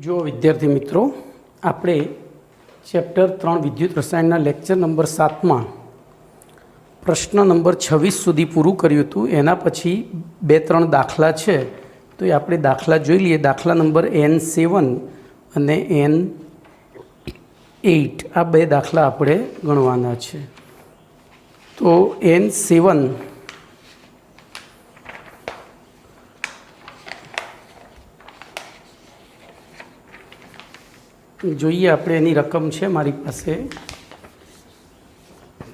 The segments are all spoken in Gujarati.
जो विद्यार्थी मित्रों આપણે ચેપ્ટર 3 વિદ્યુત રસાયણના લેક્ચર નંબર 7 માં પ્રશ્ન નંબર 26 સુધી પૂરું કર્યું હતું। એના પછી 2-3 દાખલા છે, તો એ આપણે દાખલા જોઈ લઈએ। દાખલા નંબર N7 અને N8 આ બે દાખલા આપણે ગણવાના છે। તો N7 જોઈએ આપણે, એની રકમ છે મારી પાસે।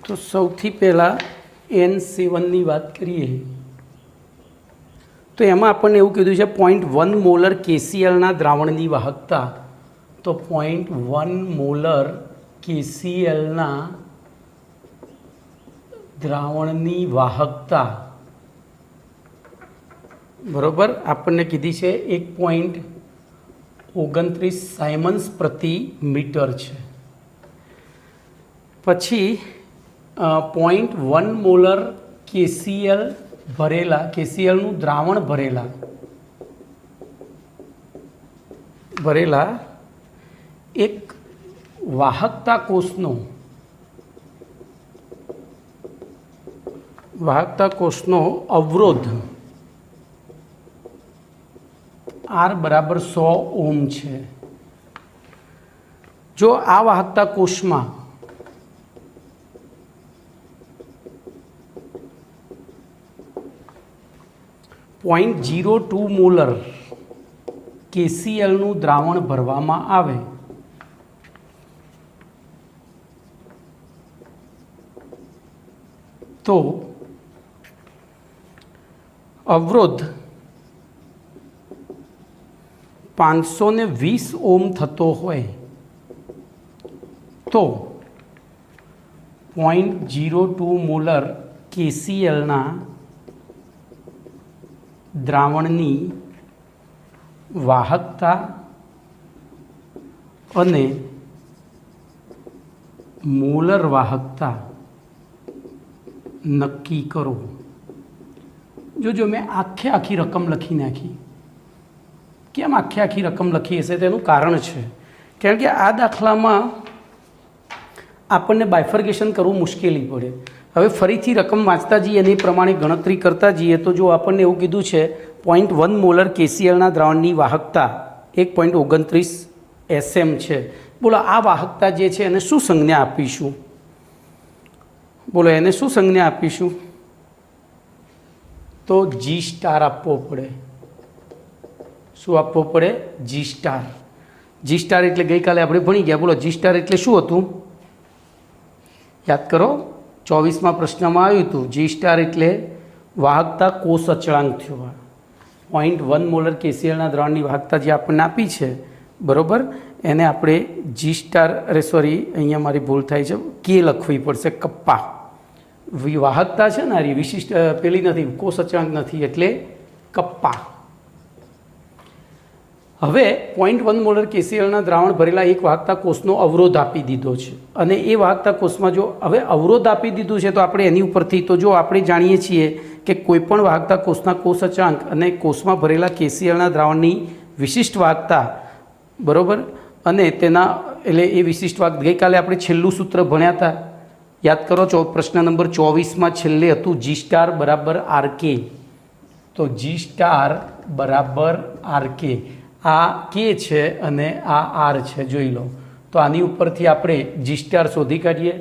તો સૌથી પહેલાં N7ની વાત કરીએ તો એમાં આપણને એવું કીધું છે 0.1 મોલર KClના દ્રાવણની વાહકતા। તો 0.1 મોલર KClના દ્રાવણની વાહકતા બરાબર આપણને કીધી છે 1.29 સાયમન્સ પ્રતિ મીટર છે। પછી 0.1 મોલર KCl ભરેલા, KClનું દ્રાવણ ભરેલા એક વાહકતા કોષનો અવરોધ R બરાબર 100 ઓમ છે। જો આ વાહકતા કોષમાં .02 મોલર KClનું દ્રાવણ ભરવામાં આવે તો અવરોધ 520 ઓમ થતો હોય તો 0.02 મોલર KClના દ્રાવણની વાહકતા અને મોલર વાહકતા નક્કી કરો। જો મેં આખી રકમ લખી નાખી। કેમ આખી રકમ લખી હશે તેનું કારણ છે, કારણ કે આ દાખલામાં આપણને બાયફર્ગેશન કરવું મુશ્કેલી પડે। હવે ફરીથી રકમ વાંચતા જઈએ અને એ પ્રમાણે ગણતરી કરતા જઈએ તો જો આપણને એવું કીધું છે 0.1 મોલર KClના દ્રાવણની વાહકતા 1.29 SM છે। બોલો આ વાહકતા જે છે એને શું સંજ્ઞા આપીશું? બોલો એને શું સંજ્ઞા આપીશું? તો G સ્ટાર આપવો પડે। શું આપવો પડે? G star. G સ્ટાર એટલે ગઈકાલે આપણે ભણી ગયા। બોલો G સ્ટાર એટલે શું હતું? યાદ કરો, 24માં પ્રશ્નમાં આવ્યું હતું। G સ્ટાર એટલે વાહકતા કોષ અચળાંક થયો। 0.1 મોલર KClના દ્રાવણની વાહકતા જે આપણને આપી છે બરાબર, એને આપણે G સ્ટાર અહીંયા મારી ભૂલ થાય છે, કે લખવી પડશે, કપ્પા। વાહકતા છે ને આ વિશિષ્ટ પેલી નથી, કોષ અચળાંક નથી, એટલે કપ્પા। હવે 0.1 મોલર KClના દ્રાવણ ભરેલા એક વાહકતા કોષનો અવરોધ આપી દીધો છે અને એ વાહકતા કોષમાં જો હવે અવરોધ આપી દીધું છે તો આપણે એની ઉપરથી તો જો આપણે જાણીએ છીએ કે કોઈપણ વાહકતા કોષના કોષ અચળાંક અને કોષમાં ભરેલા KClના દ્રાવણની વિશિષ્ટ વાહકતા બરાબર, અને તેના એટલે એ વિશિષ્ટ વાહક ગઈકાલે આપણે છેલ્લું સૂત્ર ભણ્યા હતા, યાદ કરો, પ્રશ્ન નંબર 24માં છેલ્લે હતું G સ્ટાર બરાબર RK। તો G સ્ટાર બરાબર RK, આ કે છે અને આ R છે, જોઈ લો। તો આની ઉપરથી આપણે G સ્ટાર શોધી કાઢીએ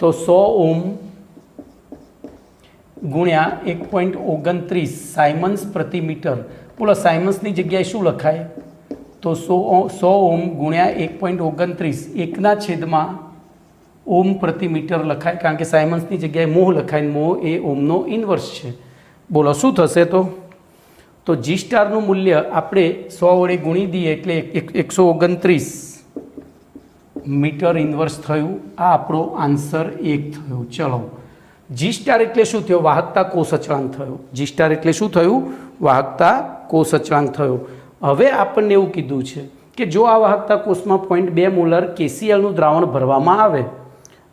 તો 100 ઓમ ગુણ્યા 1.29 સાયમન્સ પ્રતિ મીટર। બોલો સાયમન્સની જગ્યાએ શું લખાય? તો 100 ઓમ ગુણ્યા 1.29 એકના છેદમાં ઓમ પ્રતિ મીટર લખાય, કારણ કે સાયમન્સની જગ્યાએ મોહ લખાય, મોહ એ ઓમનો ઇન્વર્સ છે। બોલો શું થશે? તો G સ્ટારનું મૂલ્ય આપણે 100 વડે ગુણી દઈએ એટલે 129 મીટર ઇન્વર્સ થયું। આ આપણો આન્સર 1 થયો। ચલો, G સ્ટાર એટલે શું થયો? વાહકતા કોષ અચળાંક થયો। G સ્ટાર એટલે શું થયું? વાહકતા કોષ અચળાંક થયો। હવે આપણને એવું કીધું છે કે જો આ વાહકતા કોષમાં 0.2 મોલર KClનું દ્રાવણ ભરવામાં આવે,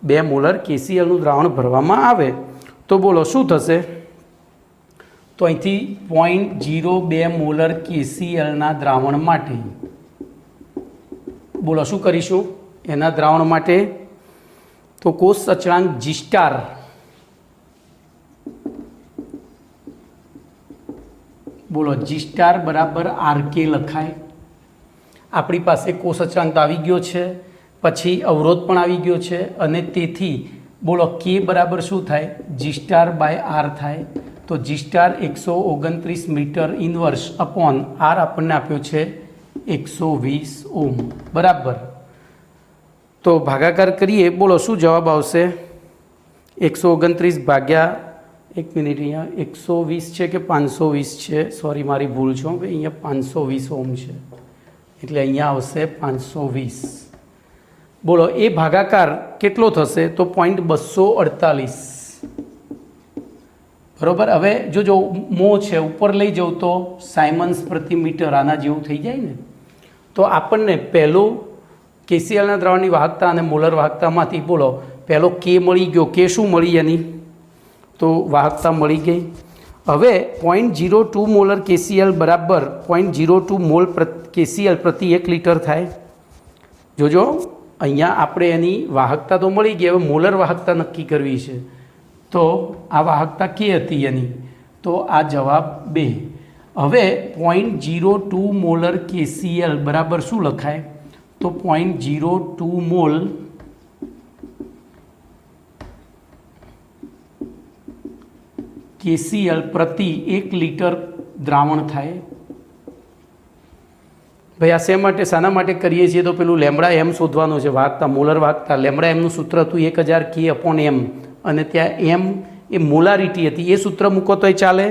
2 મોલર KClનું દ્રાવણ ભરવામાં આવે તો બોલો શું થશે? તો અહીંથી 0.02 મોલર KClના દ્રાવણ માટે બોલો શું કરીશું એના દ્રાવણ માટે? તો કોષ અચળાંક જી સ્ટાર બોલો જી સ્ટાર બરાબર આર કે લખાય. આપણી પાસે કોષ અચળાંક તો આવી ગયો છે, પછી અવરોધ પણ આવી ગયો છે, અને તેથી બોલો કે બરાબર શું થાય? જી સ્ટાર બાય આર થાય. તો G star 129 metre inverse upon R આપણને આપ્યો છે 120 ઓમ બરાબર. તો ભાગાકાર કરીએ, બોલો શું જવાબ આવશે? 129 ભાગ્યા, એક મિનિટ, અહીંયા 120 છે કે 520 છે? સોરી મારી ભૂલ છે, અહીંયા 520 ઓમ છે, એટલે અહીંયા આવશે 520. બોલો એ ભાગાકાર કેટલો થશે? તો 0.248 બરાબર. હવે જો મો છે ઉપર લઈ જાઉં તો સાયમન્સ પ્રતિ મીટર આના જેવું થઈ જાય ને. તો આપણને પહેલું કેસીએલના દ્રાવણની વાહકતા અને મોલર વાહકતામાંથી બોલો પહેલો કે મળી ગયો. કે શું મળી એની? તો વાહકતા મળી ગઈ. હવે 0.02 મોલર કેસીએલ બરાબર 0.02 મોલ કેસીએલ પ્રતિ 1 લીટર થાય. જોજો અહીંયા આપણે એની વાહકતા તો મળી ગઈ, હવે મોલર વાહકતા નક્કી કરવી છે. તો આ વાહકતા કે હતી એની, તો આ જવાબ 2. હવે 0.02 મોલર કેસીએલ બરાબર શું લખાય? તો 0.02 મોલ કેસીએલ પ્રતિ 1 લીટર દ્રાવણ થાય. ભાઈ આ શા માટે, શાના માટે કરીએ છીએ? તો પેલું લેમડા એમ શોધવાનું છે, વાહકતા, મોલર વાહકતા. લેમડા એમનું સૂત્ર હતું 1000 કે અપોન એમ, અને ત્યાં એમ એ મોલારિટી હતી, એ સૂત્ર મૂકો તોય ચાલે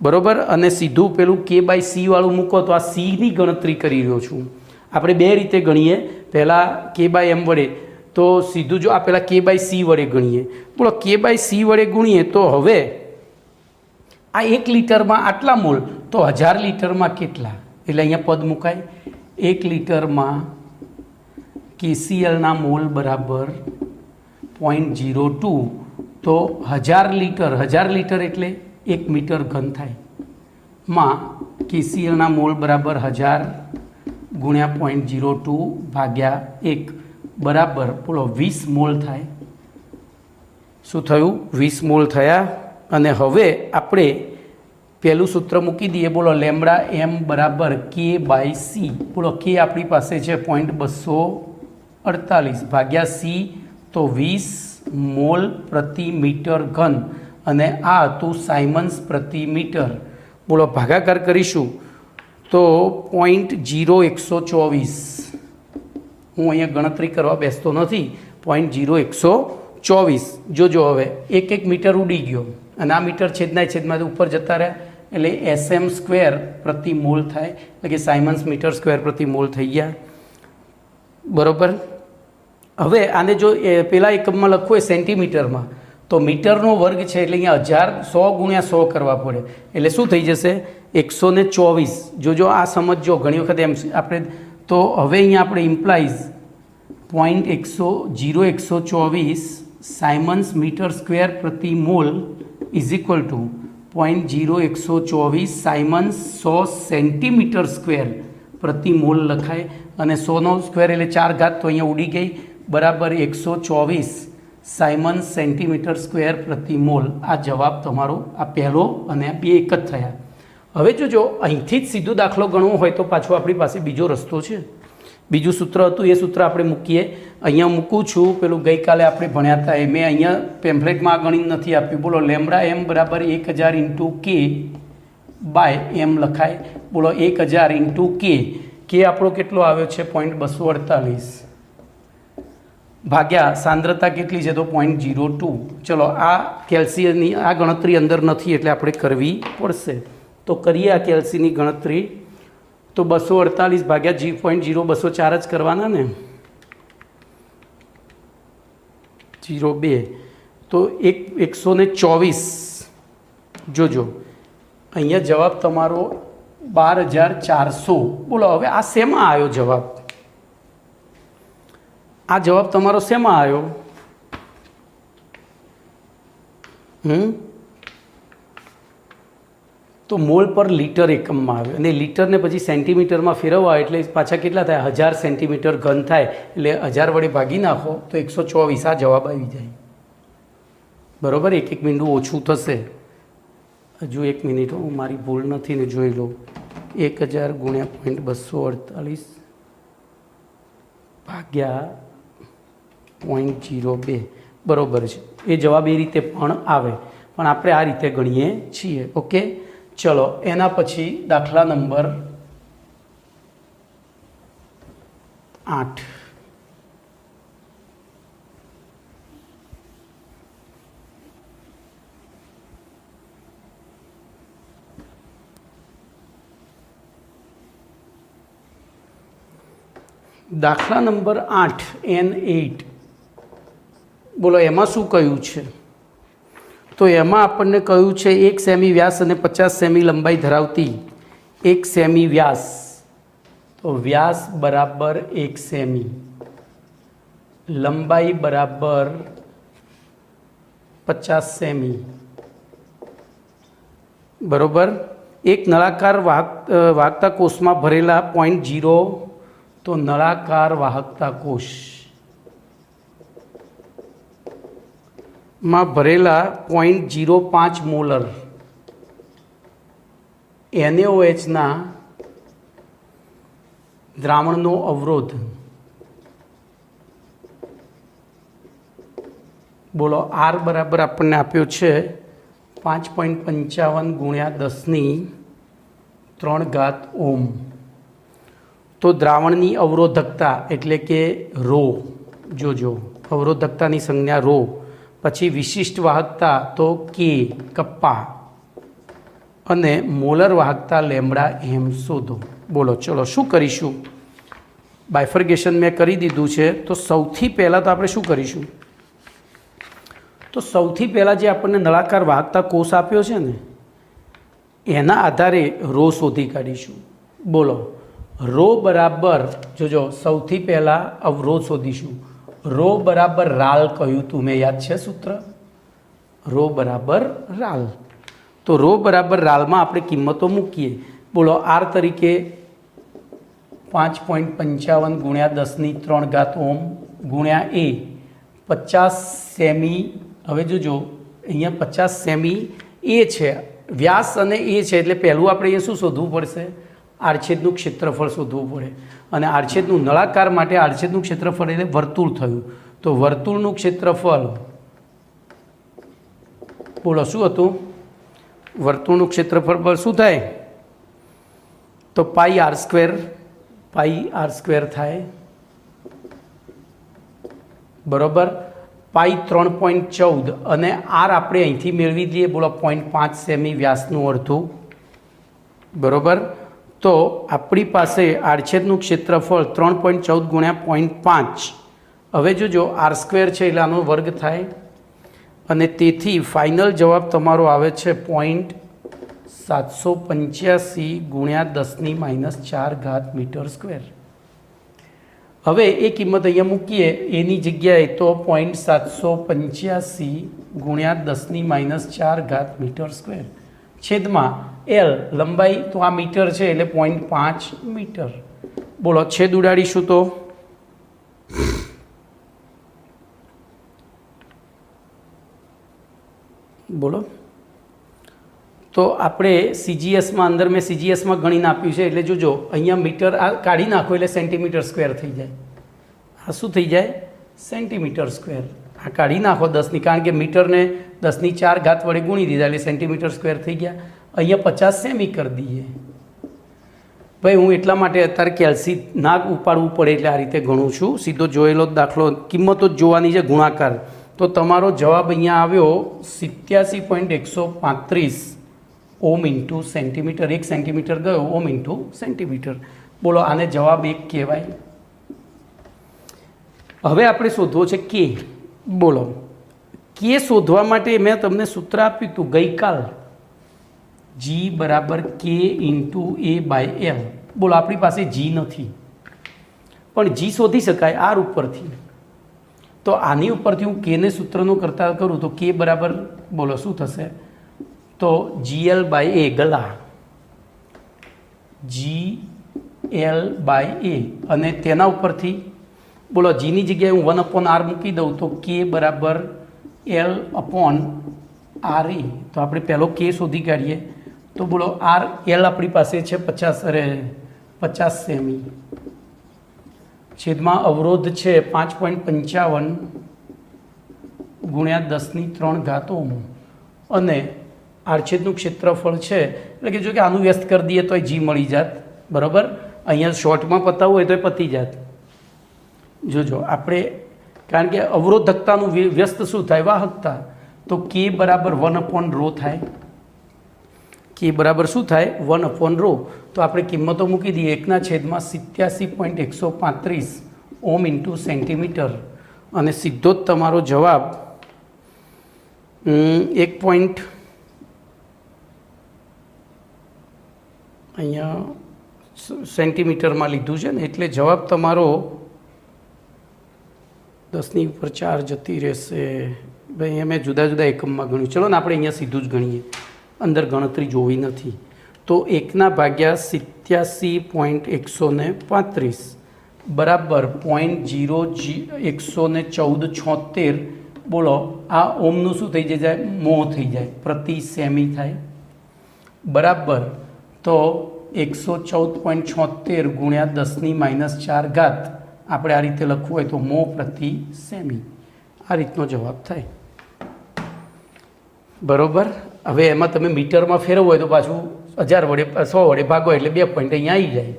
બરાબર. અને સીધું પેલું કે બાય સી વાળું મૂકો તો આ સીની ગણતરી કરી રહ્યો છું. આપણે બે રીતે ગણીએ, પહેલાં કે બાય એમ વડે, તો સીધું જો આ પહેલાં કે બાય સી વડે ગણીએ. બોલો કે બાય સી વડે ગુણીએ તો હવે આ 1 લીટરમાં આટલા મોલ, તો 1000 લીટરમાં કેટલા? એટલે અહીંયા પદ મુકાય. 1 લીટરમાં કેસીએલના મોલ બરાબર 0.02, તો 1000 લીટર એટલે 1 મીટર ઘન થાય. માં કેસીએલના મોલ બરાબર 1000 ગુણ્યા 0.02 ભાગ્યા 1 બરાબર બોલો 20 મોલ થાય. શું થયું? 20 મોલ થયા. અને હવે આપણે પહેલું સૂત્ર મૂકી દઈએ. બોલો લેમડા એમ બરાબર કે બાય સી. બોલો કે આપણી પાસે છે 0.248 ભાગ્યા સી, તો 20 મોલ પ્રતિ મીટર ઘન, અને આ હતું સાયમન્સ પ્રતિ મીટર. બોલો ભાગાકાર કરીશું તો 0.0124. હું અહીંયા ગણતરી કરવા બેસતો નથી. 0.0124. જોજો હવે 1 મીટર ઉડી ગયો, અને આ મીટર છેદમાંથી ઉપર જતા રહ્યા, એટલે SM સ્ક્વેર પ્રતિ મોલ થાય, એટલે કે સાયમન્સ મીટર સ્ક્વેર પ્રતિ મોલ થઈ ગયા બરાબર. હવે આને જો પેલા એકમમાં લખવું હોય સેન્ટીમીટરમાં, તો મીટરનો વર્ગ છે, એટલે અહીંયા 100 ગુણ્યા 100 કરવા પડે, એટલે શું થઈ જશે? 124. જોજો આ સમજો, ઘણી વખત એમ આપણે, તો હવે અહીંયા આપણે ઇમ્પ્લાઇઝ 0.124 સાયમન્સ મીટર સ્ક્વેર પ્રતિ mall is equal to 0.0124 Symons 100 centimetre square પ્રતિ મોલ લખાય. અને 100નો સ્ક્વેર એટલે 4 ઘાત, તો અહીંયા ઉડી ગઈ, બરાબર 124 સાયમન્સ સેન્ટીમીટર સ્ક્વેર પ્રતિ મોલ. આ જવાબ તમારો આ પહેલો અને આ બે એક જ થયા. હવે જોજો અહીંથી જ સીધો દાખલો ગણવો હોય તો પાછો આપણી પાસે બીજો રસ્તો છે. બીજું સૂત્ર હતું, એ સૂત્ર આપણે મૂકીએ. અહીંયા મૂકું છું, પેલું ગઈકાલે આપણે ભણ્યા હતા એ મેં અહીંયા પેમ્ફલેટમાં ગણી નથી આપ્યું. બોલો લેમડા એમ બરાબર 1000 ઇન્ટુ કે બાય એમ લખાય. બોલો 1000 ઇન્ટુ કે આપણો કેટલો આવ્યો છે? 0.248 ભાગ્યા સાંદ્રતા કેટલી છે? તો 0.02. ચલો આ કેલ્સીની આ ગણતરી અંદર નથી, એટલે આપણે કરવી પડશે. તો કરીએ આ કેલ્સીની ગણતરી. તો 248 ભાગ્યા G.0204 જ કરવાના ને, 0.2, તો 124. જોજો અહીંયા જવાબ તમારો 12400. બોલો હવે આ શેમાં આવ્યો જવાબ? આ જવાબ તમારો શેમાં આવ્યો? તો મોલ પર લીટર એકમમાં આવે અને લીટરને પછી સેન્ટીમીટરમાં ફેરવવા એટલે પાછા કેટલા થાય 1000 સેન્ટીમીટર ઘન થાય એટલે 1000 વડે ભાગી નાખો તો 124 આ જવાબ આવી જાય બરાબર. એક મીંડું ઓછું થશે. હજુ 1 મિનિટ હું મારી ભૂલ નથી ને જોઈ લો. 1000 ગુણ્યા 0.248 ભાગ્યા 0.02 બરાબર છે. એ જવાબ એ રીતે પણ આવે પણ આપણે આ રીતે ગણીએ છીએ. ઓકે ચલો એના પછી દાખલા નંબર 8. દાખલા નંબર 8 N8 બોલો એમાં શું કહ્યું છે? તો એમાં આપણને કહ્યું છે 1 સેમી વ્યાસ અને 50 સેમી લંબાઈ ધરાવતી 1 સેમી વ્યાસ. તો વ્યાસ બરાબર 1 સેમી, લંબાઈ બરાબર 50 સેમી બરાબર. એક નળાકાર વાહકતા કોષમાં ભરેલા 0.0 તો નળાકાર વાહકતા કોષ માં ભરેલા 0.05 મોલર NaOHના દ્રાવણનો અવરોધ બોલો R બરાબર આપણને આપ્યો છે 5.55 ગુણ્યા 10³ ઓમ. તો દ્રાવણની અવરોધકતા એટલે કે રો, જોજો અવરોધકતાની સંજ્ઞા રો, પછી વિશિષ્ટ વાહકતા તો કે કપ્પા અને મોલર વાહકતા લેમ્બડા એમ શોધો. બોલો ચલો શું કરીશું? બાયફર્ગેશન મેં કરી દીધું છે. તો સૌથી પહેલાં તો આપણે શું કરીશું? તો સૌથી પહેલાં જે આપણને નળાકાર વાહકતા કોષ આપ્યો છે ને એના આધારે રો શોધી કાઢીશું. બોલો રો બરાબર જોજો સૌથી પહેલાં અવરોધ શોધીશું. રો બરાબર રાલ કહ્યું તું મેં, યાદ છે સૂત્ર? રો બરાબર રાલ. તો રો બરાબર રાલમાં આપણે કિંમતો મૂકીએ. બોલો આર તરીકે 5.55 ગુણ્યા 10³ ઓમ ગુણ્યા એ 50 સેમી. હવે જોજો અહીંયા 50 સેમી એ છે વ્યાસ અને એ છે એટલે પહેલું આપણે અહીંયા શું શોધવું પડશે? આડછેદનું ક્ષેત્રફળ શોધવું પડે. અને આડછેદનું નળાકાર માટે આડછેદનું ક્ષેત્રફળ એટલે વર્તુળ થયું. તો વર્તુળનું ક્ષેત્રફળ બોલો શું હતું? વર્તુળનું ક્ષેત્રફળ પર શું થાય? તો પાઈ આર સ્ક્વેર થાય બરાબર. પાઈ 3.14 અને આર આપણે અહીંથી મેળવી દઈએ. બોલો 0.5 સેમી વ્યાસનું અડધું બરાબર. તો આપણી પાસે આડછેદનું ક્ષેત્રફળ 3.14 ગુણ્યા 0.5. હવે જોજો આર સ્ક્વેર છે એટલે આનો વર્ગ થાય અને તેથી ફાઇનલ જવાબ તમારો આવે છે 0.785 ગુણ્યા 10⁻⁴ મીટર સ્ક્વેર. હવે એ કિંમત અહીંયા મૂકીએ એની જગ્યાએ તો 0.785 ગુણ્યા 10⁻⁴ મીટર સ્ક્વેર છેદમાં એલ લંબાઈ તો આ મીટર છે એટલે 0.5 મીટર. બોલો છેદ ઉડાડીશું તો બોલો તો આપણે સીજીએસમાં અંદર મેં સીજીએસમાં ગણીને આપ્યું છે એટલે જોજો અહીંયા મીટર આ કાઢી નાખો એટલે સેન્ટીમીટર સ્ક્વેર થઈ જાય. આ શું થઈ જાય? Centimetre square. આ કાઢી નાખો 10ની, કારણ કે મીટરને 10⁴ વડે ગુણી દીધા એટલે સેન્ટીમીટર સ્ક્વેર થઈ ગયા. અહીંયા 50 સેમી કરી દઈએ. ભાઈ હું એટલા માટે અત્યારે કેલ્સી ના ઉપાડવું પડે એટલે આ રીતે ગણું છું. સીધો જોયેલો દાખલો કિંમતો જ જોવાની છે ગુણાકાર. તો તમારો જવાબ અહીંયા આવ્યો 87.135 ઓમ ઇન્ટુ સેન્ટીમીટર. 1 સેન્ટીમીટર ગયો ઓમ ઇન્ટુ સેન્ટીમીટર. બોલો આને જવાબ 1 કહેવાય. હવે આપણે શોધવો છે કે. બોલો કે શોધવા માટે મેં તમને સૂત્ર આપ્યું હતું ગઈકાલ, જી બરાબર કે ઇન્ટુ A/L. બોલો આપણી પાસે જી નથી પણ જી શોધી શકાય આર ઉપરથી. તો આની ઉપરથી હું કેને સૂત્રનો કરતા કરું તો કે બરાબર બોલો શું થશે? તો તો GL/A ગલા, GL/A, અને તેના ઉપરથી બોલો જીની જગ્યાએ હું 1/r મૂકી દઉં તો K બરાબર L/RE. તો આપણે પહેલો K શોધી કાઢીએ. તો બોલો L આપણી પાસે છે 50 સેમી, છેદમાં અવરોધ છે 5.55 ગુણ્યા 10⁻³ ઓહ્મ, અને આડછેદનું ક્ષેત્રફળ છે, એટલે કે જો કે આનું વ્યસ્ત કરી દઈએ તો G મળી જાત. બરાબર, અહીંયા શોર્ટમાં પતાવવું હોય તો પતી જાત. જોજો આપણે, કારણ કે અવરોધકતાનું વ્યસ્ત શું થાય? વાહકતા. તો K બરાબર 1/ρ થાય. K બરાબર શું થાય? 1/ρ. તો આપણે કિંમતો મૂકી દઈએ. 1/87.135 ઓહ્મ ઇન્ટુ સેન્ટીમીટર, અને સીધો જ તમારો જવાબ 1. અહીંયા સેન્ટીમીટરમાં લીધું છે ને, એટલે જવાબ તમારો 10⁴ જતી રહેશે. ભાઈ અહીંયા મેં જુદા જુદા એકમમાં ગણ્યું. ચલો ને આપણે અહીંયા સીધું જ ગણીએ, અંદર ગણતરી જોવી નથી. તો 1/87.135 બરાબર 0.11476. બોલો આ ઓમનું શું થઈ જાય? મો થઈ જાય, પ્રતિ સેમી થાય. બરાબર, તો 114.76 ગુણ્યા 10⁻⁴ આપણે આ રીતે લખવું હોય તો મો પ્રતિ સેમી. આ રીતનો જવાબ થાય. બરાબર, હવે એમાં તમે મીટરમાં ફેરવો હોય તો પાછું 1000 વડે 100 વડે ભાગો એટલે 2 પોઈન્ટ અહીંયા આવી જાય.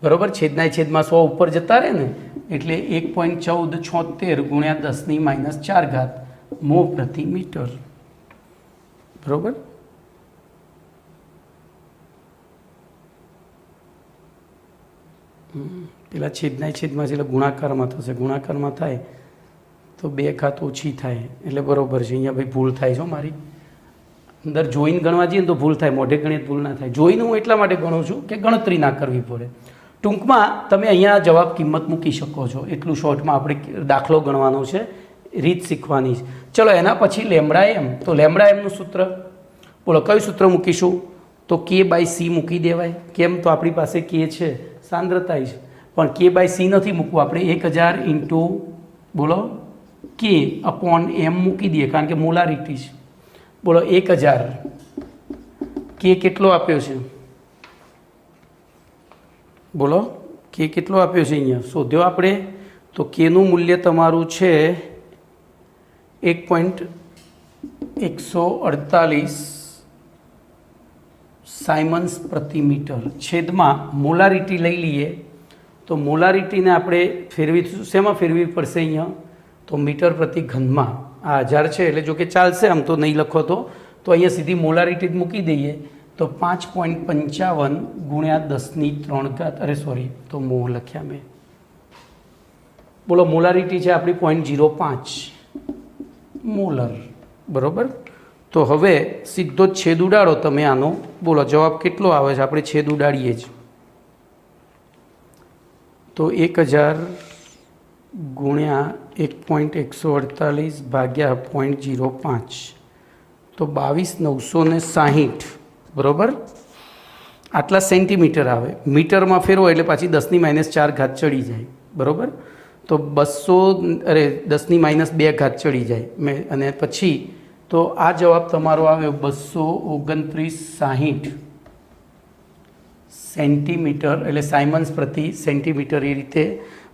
બરાબર, છેદમાં 100 ઉપર જતા રહે ને, એટલે 1.1476 ગુણ્યા 10⁻⁴ મો પ્રતિ મીટર. બરાબર, પેલા છેદમાં છે એટલે ગુણાકારમાં થશે. ગુણાકારમાં થાય તો 2 ઘાત ઓછી થાય, એટલે બરાબર છે. અહીંયા ભાઈ ભૂલ થાય છે મારી. અંદર જોઈને ગણવા જઈએ ને તો ભૂલ થાય, મોઢે ગણીએ ભૂલ ના થાય. જોઈને હું એટલા માટે ગણું છું કે ગણતરી ના કરવી પડે. ટૂંકમાં તમે અહીંયા જવાબ કિંમત મૂકી શકો છો. એટલું શોર્ટમાં આપણે દાખલો ગણવાનો છે, રીત શીખવાની છે. ચલો એના પછી λm. તો λmનું સૂત્ર બોલો, કયું સૂત્ર મૂકીશું? તો K/C મૂકી દેવાય. કેમ? તો આપણી પાસે K છે, સાંદ્રતા છે, પણ K/C નથી મૂકવું આપણે. 1000 ઇન્ટુ બોલો K/m મૂકી દઈએ, કારણ કે મોલારિટી છે. બોલો 1000 K કેટલો આપ્યો છે? બોલો K કેટલો આપ્યો છે? અહીંયા શોધ્યો આપણે. તો Kનું મૂલ્ય તમારું છે 1.148 સાયમન્સ પ્રતિ મીટર. છેદમાં મોલારિટી લઈ લઈએ તો મોલારિટીને આપણે ફેરવીશું. શેમાં ફેરવી પડશે? અહીંયા તો મીટર પ્રતિ ઘનમાં. આ 1000 છે એટલે જો કે ચાલશે, આમ તો નહીં લખો તો અહીંયા સીધી મોલારિટી જ મૂકી દઈએ. તો 5.55 ગુણ્યા 10⁻³ અરે સોરી, તો મો લખ્યા મેં. બોલો મોલારિટી છે આપણી 0.05 મોલર. બરાબર, તો હવે સીધો જ છેદ ઉડાડો તમે આનો. બોલો જવાબ કેટલો આવે છે? આપણે છેદ ઉડાડીએ જ. તો 1000 ગુણ્યા 1.148 ભાગ્યા 0.05 તો 22960. બરાબર, આટલા સેન્ટીમીટર આવે. મીટરમાં ફેરવો એટલે પાછી 10⁻⁴ ચડી જાય. બરાબર, તો 10⁻² ચડી જાય. અને પછી તો આ જવાબ તમારો આવ્યો 22960 સેન્ટીમીટર, એટલે સાયમન્સ પ્રતિ સેન્ટીમીટર. એ રીતે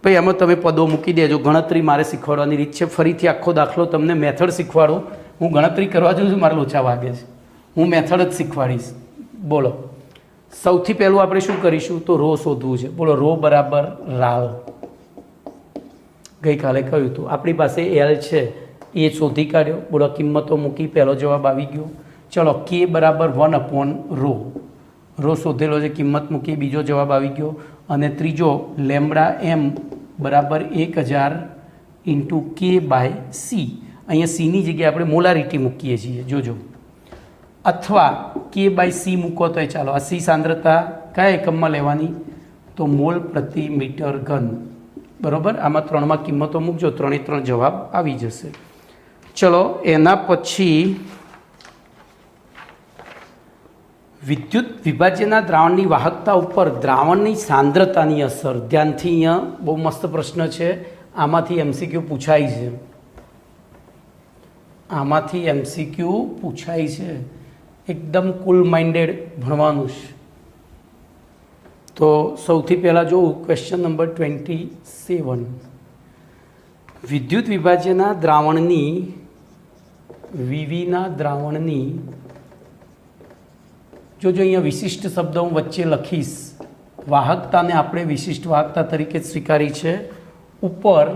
ભાઈ આમાં તમે પદો મૂકી દેજો. ગણતરી મારે શીખવાડવાની રીત છે. ફરીથી આખો દાખલો તમને મેથડ શીખવાડું. હું ગણતરી કરવા જાઉં છું, મારે લોચા વાગે છે. હું મેથડ જ શીખવાડીશ. બોલો સૌથી પહેલું આપણે શું કરીશું? તો રો શોધવું છે. બોલો રો બરાબર રાલ. ગઈકાલે કહ્યું હતું આપણી પાસે L છે, એ શોધી કાઢ્યો. બોલો કિંમતો મૂકી, પહેલો જવાબ આવી ગયો. ચલો K બરાબર 1/ρ. રો શોધેલો છે, કિંમત મૂકી, બીજો જવાબ આવી ગયો. અને ત્રીજો λm બરાબર 1000 ઇન્ટુ K/C. અહીંયા Cની જગ્યાએ આપણે મોલારિટી મૂકીએ છીએ. જોજો, અથવા K/C મૂકો તો ચાલો. આ C સાંદ્રતા કયા એકમમાં લેવાની? તો મોલ પ્રતિ મીટર ઘન. બરાબર, આમાં 3માં કિંમતો મૂકજો, 3 જવાબ આવી જશે. ચલો એના પછી વિદ્યુત વિભાજ્યના દ્રાવણની વાહકતા ઉપર દ્રાવણની સાંદ્રતાની અસર. ધ્યાનથી અહીંયા બહુ મસ્ત પ્રશ્ન છે. આમાંથી એમસીક્યુ પૂછાય છે. આમાંથી એમસીક્યુ પૂછાય છે. એકદમ કુલ માઇન્ડેડ ભણવાનું છે. તો સૌથી પહેલાં જોઉં ક્વેશ્ચન નંબર 27. વિદ્યુત વિભાજ્યના દ્રાવણની વિવિના દ્રાવણની જો અહીંયા વિશિષ્ટ શબ્દ હું વચ્ચે લખીશ. વાહકતાને આપણે વિશિષ્ટ વાહકતા તરીકે જ સ્વીકારી છે. ઉપર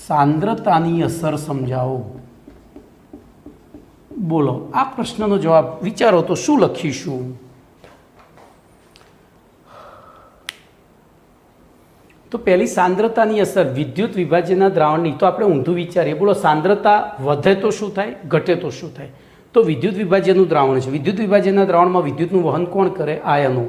સાંદ્રતાની અસર સમજાવો. બોલો આ પ્રશ્નનો જવાબ વિચારો તો શું લખીશું? તો પહેલી સાંદ્રતાની અસર વિદ્યુત વિભાજ્યના દ્રાવણની. તો આપણે ઊંધું વિચારીએ. બોલો સાંદ્રતા વધે તો શું થાય, ઘટે તો શું થાય? તો વિદ્યુત વિભાજ્યનું દ્રાવણ છે. વિદ્યુત વિભાજ્યના દ્રાવણમાં વિદ્યુતનું વહન કોણ કરે? આયનો.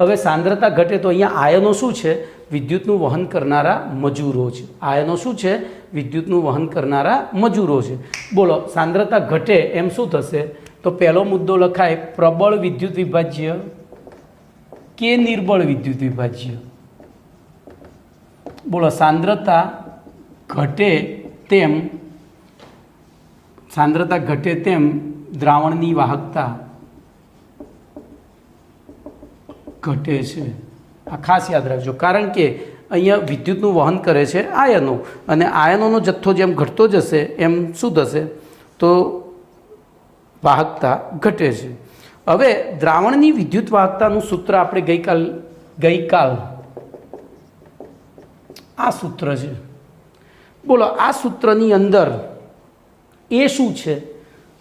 હવે સાંદ્રતા ઘટે તો અહીંયા આયનો શું છે? વિદ્યુતનું વહન કરનારા મજૂરો છે. આયનો શું છે? વિદ્યુતનું વહન કરનારા મજૂરો છે. બોલો સાંદ્રતા ઘટે એમ શું થશે? તો પહેલો મુદ્દો લખાય પ્રબળ વિદ્યુત વિભાજ્ય કે નિર્બળ વિદ્યુત વિભાજ્ય. બોલો સાંદ્રતા ઘટે તેમ દ્રાવણની વાહકતા ઘટે છે. આ ખાસ યાદ રાખજો, કારણ કે અહીંયા વિદ્યુતનું વહન કરે છે આયનો, અને આયનોનો જથ્થો જેમ ઘટતો જશે એમ શું થશે? તો વાહકતા ઘટે છે. હવે દ્રાવણની વિદ્યુત વાહકતાનું સૂત્ર આપણે ગઈકાલ આ સૂત્ર છે. બોલો આ સૂત્રની અંદર એ શું છે?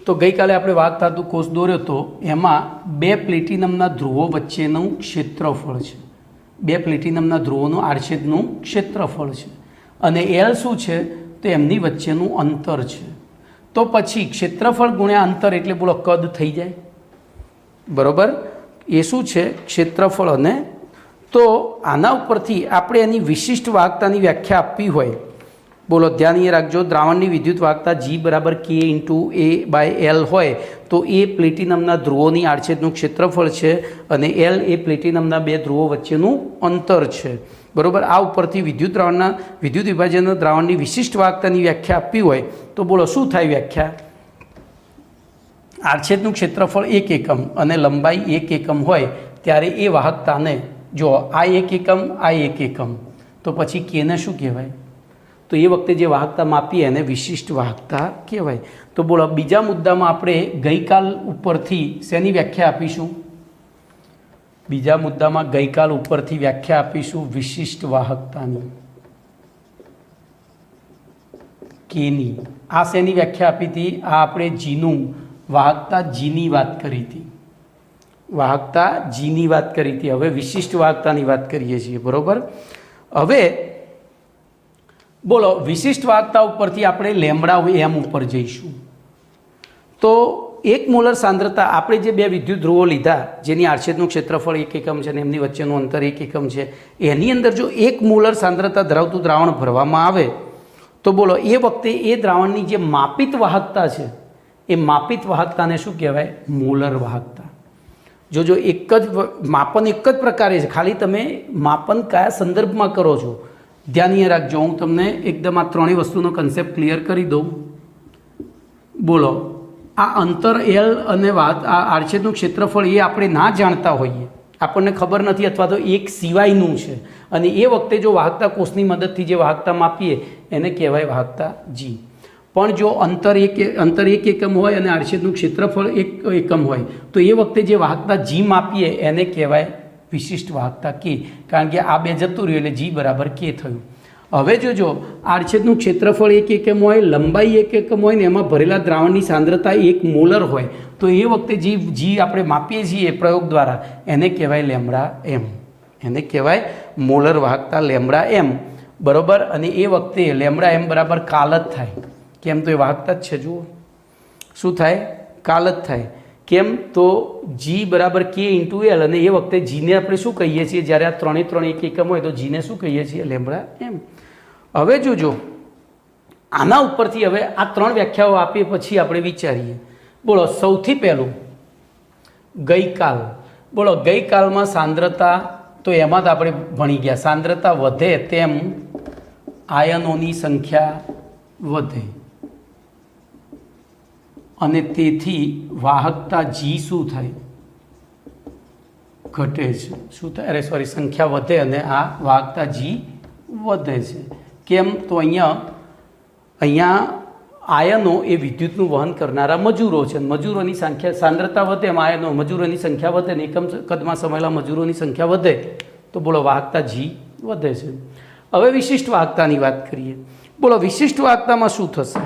તો ગઈકાલે આપણે વાહકતાનું કોષ દોર્યો તો એમાં બે પ્લેટિનમના ધ્રુવો વચ્ચેનું ક્ષેત્રફળ છે. બે પ્લેટિનમના ધ્રુવોનું આડછેદનું ક્ષેત્રફળ છે. અને એલ શું છે? તો એમની વચ્ચેનું અંતર છે. તો પછી ક્ષેત્રફળ ગુણ્યા અંતર એટલે બોલો કદ થઈ જાય. બરાબર? એ શું છે? ક્ષેત્રફળ. અને તો આના ઉપરથી આપણે એની વિશિષ્ટ વાહકતાની વ્યાખ્યા આપવી હોય. બોલો ધ્યાન એ રાખજો, દ્રાવણની વિદ્યુત વાહકતા G = K × A/L હોય તો એ પ્લેટિનમના ધ્રુવોની આડછેદનું ક્ષેત્રફળ છે, અને L એ પ્લેટિનમના બે ધ્રુવો વચ્ચેનું અંતર છે. બરાબર? આ ઉપરથી વિદ્યુત વિભાજનના દ્રાવણની વિશિષ્ટ વાહકતાની વ્યાખ્યા આપવી હોય તો બોલો શું થાય વ્યાખ્યા? આડછેદનું ક્ષેત્રફળ 1 એકમ અને લંબાઈ 1 એકમ હોય ત્યારે એ વાહકતાને જો આ 1 એકમ આ 1 એકમ, તો પછી કેને શું કહેવાય? તો એ વખતે જે વાહકતા માપીએ એને વિશિષ્ટ વાહકતા કહેવાય. તો બોલો બીજા મુદ્દામાં આપણે ગઈકાલ ઉપરથી શેની વ્યાખ્યા આપીશું? બીજા મુદ્દામાં ગઈકાલ ઉપરથી વ્યાખ્યા આપીશું વિશિષ્ટ વાહકતાની, કેની. આ શેની વ્યાખ્યા આપી હતી? આ આપણે જીનું વાહકતા જીની વાત કરી હતી. વાહકતા જીની વાત કરી હતી. હવે વિશિષ્ટ વાહકતાની વાત કરીએ છીએ. બરાબર? હવે બોલો વિશિષ્ટ વાહકતા ઉપરથી આપણે λm ઉપર જઈશું. તો 1 મોલર સાંદ્રતા, આપણે જે બે વિદ્યુત ધ્રુવો લીધા જેની આડછેદનું ક્ષેત્રફળ 1 એકમ છે અને એમની વચ્ચેનું અંતર 1 એકમ છે, એની અંદર જો 1 મોલર સાંદ્રતા ધરાવતું દ્રાવણ ભરવામાં આવે તો બોલો એ વખતે એ દ્રાવણની જે માપિત વાહકતા છે એ માપિત વાહકતાને શું કહેવાય? મોલર વાહકતા. જો એક જ માપન એક જ પ્રકારે છે, ખાલી તમે માપન કયા સંદર્ભમાં કરો છો ધ્યાન એ રાખજો. હું તમને એકદમ આ ત્રણેય વસ્તુનો કન્સેપ્ટ ક્લિયર કરી દઉં. બોલો આ અંતર L અને આ આડછેદનું ક્ષેત્રફળ એ આપણે ના જાણતા હોઈએ, આપણને ખબર નથી, અથવા તો એક સિવાયનું છે, અને એ વખતે જો વાહકતા કોષની મદદથી જે વાહકતા માપીએ એને કહેવાય વાહકતા G. પણ જો અંતર એક એકમ હોય અને આડછેદનું ક્ષેત્રફળ 1 એકમ હોય તો એ વખતે જે વાહકતા G માપીએ એને કહેવાય વિશિષ્ટ વાહકતા K. કારણ કે આ બે જતું રહ્યું એટલે G = K થયું. હવે જોજો આડછેદનું ક્ષેત્રફળ 1 એકમ હોય, લંબાઈ 1 એકમ હોય ને એમાં ભરેલા દ્રાવણની સાંદ્રતા 1 મોલર હોય તો એ વખતે G આપણે માપીએ છીએ પ્રયોગ દ્વારા એને કહેવાય λm. એને કહેવાય મોલર વાહકતા λm. બરાબર? અને એ વખતે λm = કાલ જ થાય. કેમ? તો એ વાહકતા જ છે. જુઓ શું થાય? કાલ જ થાય. કેમ? તો G = K × L, અને એ વખતે જીને આપણે શું કહીએ છીએ? જ્યારે આ 3 1 એકમ હોય તો જીને શું કહીએ છીએ? λm. હવે જોજો આના ઉપરથી હવે આ 3 વ્યાખ્યાઓ આપીએ પછી આપણે વિચારીએ. બોલો સૌથી પહેલું ગઈકાલ, બોલો ગઈકાલમાં સાંદ્રતા, તો એમાં તો આપણે ભણી ગયા, સાંદ્રતા વધે તેમ આયનોની સંખ્યા વધે અને તેથી વાહકતા જી શું થાય? ઘટે છે. શું થાય? અરે સોરી, સંખ્યા વધે અને આ વાહકતા જી વધે છે. કેમ? તો અહીંયા આયનો એ વિદ્યુતનું વહન કરનારા મજૂરો છે. મજૂરોની સંખ્યા, સાંદ્રતા વધે એમ આયનો, મજૂરોની સંખ્યા વધે ને એકમ કદમાં સમાયેલા મજૂરોની સંખ્યા વધે તો બોલો વાહકતા જી વધે છે. હવે વિશિષ્ટ વાહકતાની વાત કરીએ. બોલો વિશિષ્ટ વાહકતામાં શું થશે?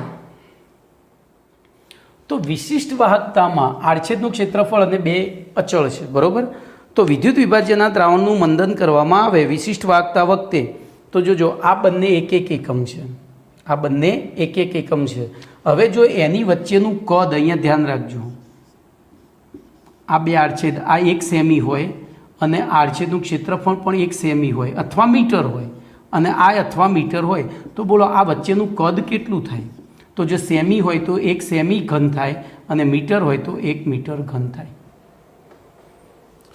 તો વિશિષ્ટ વાહકતામાં આડછેદનું ક્ષેત્રફળ અને બે અચળ છે, બરોબર? તો વિદ્યુત વિભાજ્યના દ્રાવણનું મંદન કરવામાં આવે વિશિષ્ટ વાહકતા વખતે, તો જોજો આ બંને એક એક એકમ છે, આ બંને એક એક એકમ છે. હવે જો એની વચ્ચેનું કદ, અહીંયા ધ્યાન રાખજો, આ બે આડછેદ, આ 1 સેમી હોય અને આડછેદનું ક્ષેત્રફળ પણ 1 સેમી હોય અથવા મીટર હોય અને આ અથવા મીટર હોય, તો બોલો આ વચ્ચેનું કદ કેટલું થાય? તો જો સેમી હોય તો 1 સેમી ઘન થાય અને મીટર હોય તો 1 મીટર ઘન થાય.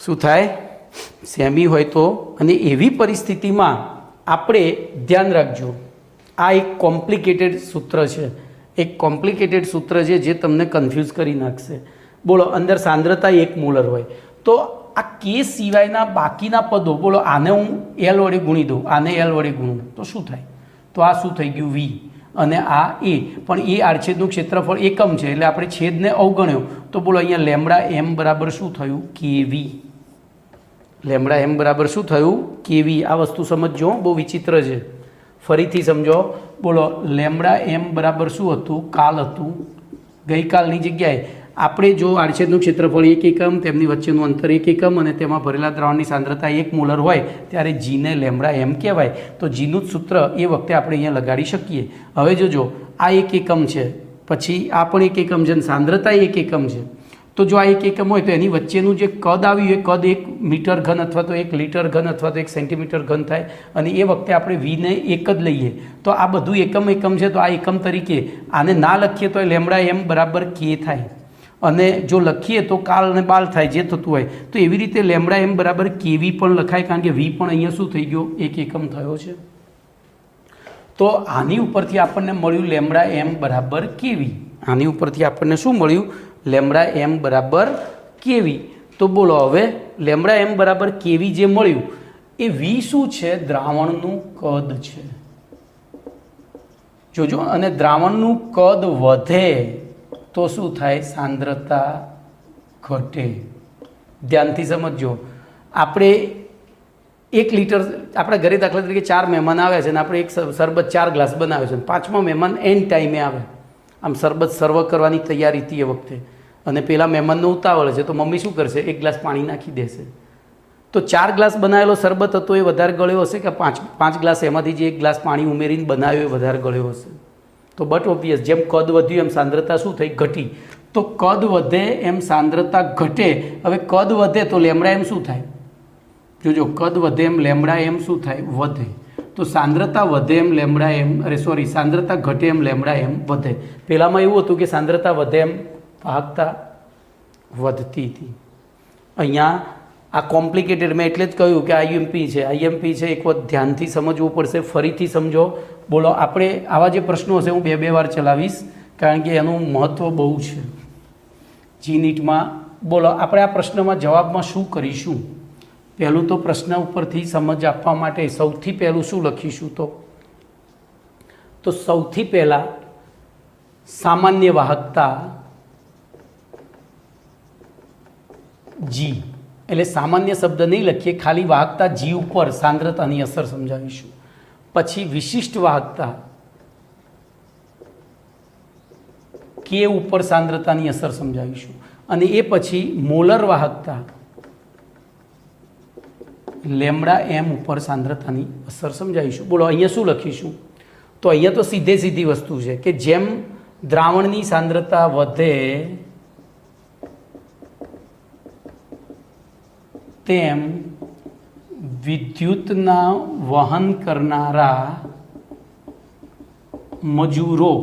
શું થાય? સેમી હોય તો. અને એવી પરિસ્થિતિમાં આપણે ધ્યાન રાખજો, આ એક કોમ્પ્લિકેટેડ સૂત્ર છે, એક કોમ્પ્લિકેટેડ સૂત્ર છે જે તમને કન્ફ્યુઝ કરી નાખશે. બોલો અંદર સાંદ્રતા 1 મોલર હોય તો આ કે સિવાયના બાકીના પદો, બોલો આને હું એલ વડે ગુણી દઉં, આને એલ વડે ગુણું તો શું થાય? તો આ શું થઈ ગયું? વી. અને આ એ, પણ એ આડછેદનું ક્ષેત્રફળ એકમ છે એટલે આપણે છેદને અવગણ્યો તો બોલો અહીંયા લેમડા એમ બરાબર શું થયું? કેવી. લેમડા એમ બરાબર શું થયું? કેવી. આ વસ્તુ સમજો, બહુ વિચિત્ર છે, ફરીથી સમજો. બોલો લેમડા એમ બરાબર શું હતું? કાલ હતું. ગઈકાલની જગ્યાએ આપણે જો આડછેદનું ક્ષેત્રફળ 1 એકમ, તેમની વચ્ચેનું અંતર 1 એકમ અને તેમાં ભરેલા દ્રાવણની સાંદ્રતા 1 મોલર હોય ત્યારે જીને લેમડા એમ કહેવાય. તો જીનું જ સૂત્ર એ વખતે આપણે અહીંયા લગાડી શકીએ. હવે જોજો, આ 1 એકમ છે, પછી આ પણ 1 એકમ છે અને સાંદ્રતા 1 એકમ છે. તો જો આ 1 એકમ હોય તો એની વચ્ચેનું જે કદ આવ્યું એ કદ 1 મીટર ઘન અથવા તો 1 લીટર ઘન અથવા તો 1 સેન્ટીમીટર ઘન થાય અને એ વખતે આપણે વીને 1 જ લઈએ. તો આ બધું એકમ એકમ છે, તો આ એકમ તરીકે આને ના લખીએ તો લેમડા એમ બરાબર કે થાય અને જો લખીએ તો કાલ અને બાલ થાય, જે થતું હોય. તો એવી રીતે લેમડા એમ બરાબર કેવી પણ લખાય, કારણ કે વી પણ અહીંયા શું થઈ ગયો? 1 એકમ થયો છે. તો આની ઉપરથી આપણને મળ્યું લેમડા એમ બરાબર કેવી. આની ઉપરથી આપણને શું મળ્યું? લેમડા એમ બરાબર કેવી. તો બોલો હવે લેમડા એમ બરાબર કેવી જે મળ્યું એ વી શું છે? દ્રાવણનું કદ છે. જોજો, અને દ્રાવણનું કદ વધે તો શું થાય? સાંદ્રતા ઘટે. ધ્યાનથી સમજો. આપણે 1 લીટર, આપણા ઘરે દાખલા તરીકે 4 મહેમાન આવ્યા છે અને આપણે એક શરબત 4 ગ્લાસ બનાવ્યો છે, 5મા મહેમાન એન્ડ ટાઈમે આવે, આમ શરબત સર્વ કરવાની તૈયારી હતી એ વખતે, અને પેલા મહેમાનનો ઉતાવળ છે તો મમ્મી શું કરશે? 1 ગ્લાસ પાણી નાખી દેશે. તો 4 ગ્લાસ બનાવેલો શરબત હતો એ વધારે ગળ્યો હશે કે 5 ગ્લાસ એમાંથી જે 1 ગ્લાસ પાણી ઉમેરીને બનાવ્યો એ વધારે ગળ્યો હશે? તો બટ ઓબ્વિયસ, જેમ કદ વધ્યું એમ સાંદ્રતા શું થઈ? ઘટી. તો કદ વધે એમ સાંદ્રતા ઘટે. હવે કદ વધે તો લેમડા એમ શું થાય? જોજો, કદ વધે એમ લેમડા એમ શું થાય? વધે. તો સાંદ્રતા વધે એમ લેમડા એમ, સાંદ્રતા ઘટે એમ લેમડા એમ વધે. પહેલામાં એવું હતું કે સાંદ્રતા વધે એમ વાહકતા વધતી હતી. અહીંયા આ કોમ્પ્લિકેટેડ, મેં એટલે જ કહ્યું કે આઈએમપી છે. આઈએમપી છે, એક વખત ધ્યાનથી સમજવું પડશે, ફરીથી સમજો. બોલો આપણે આવા જે પ્રશ્નો હશે હું 2 વાર ચલાવીશ કારણ કે એનું મહત્ત્વ બહુ છે જીનીટમાં. બોલો આપણે આ પ્રશ્નમાં જવાબમાં શું કરીશું? પહેલું તો પ્રશ્ન ઉપરથી સમજ આપવા માટે સૌથી પહેલું શું લખીશું? તો સૌથી પહેલાં સામાન્ય વાહકતા જી, એટલે સામાન્ય શબ્દ નહીં લખીએ, ખાલી વાહકતા જી ઉપર સાંદ્રતાની અસર સમજાવીશું. પછી વિશિષ્ટ વાહકતા કે ઉપર સાંદ્રતાની અસર સમજાવીશું અને એ પછી મોલર વાહકતા લેમડા એમ ઉપર સાંદ્રતાની અસર સમજાવીશું. બોલો અહીંયા શું લખીશું? તો અહીંયા તો સીધી વસ્તુ છે કે જેમ દ્રાવણની સાંદ્રતા વધે તેમ વિદ્યુતના વહન કરનારા મજૂરો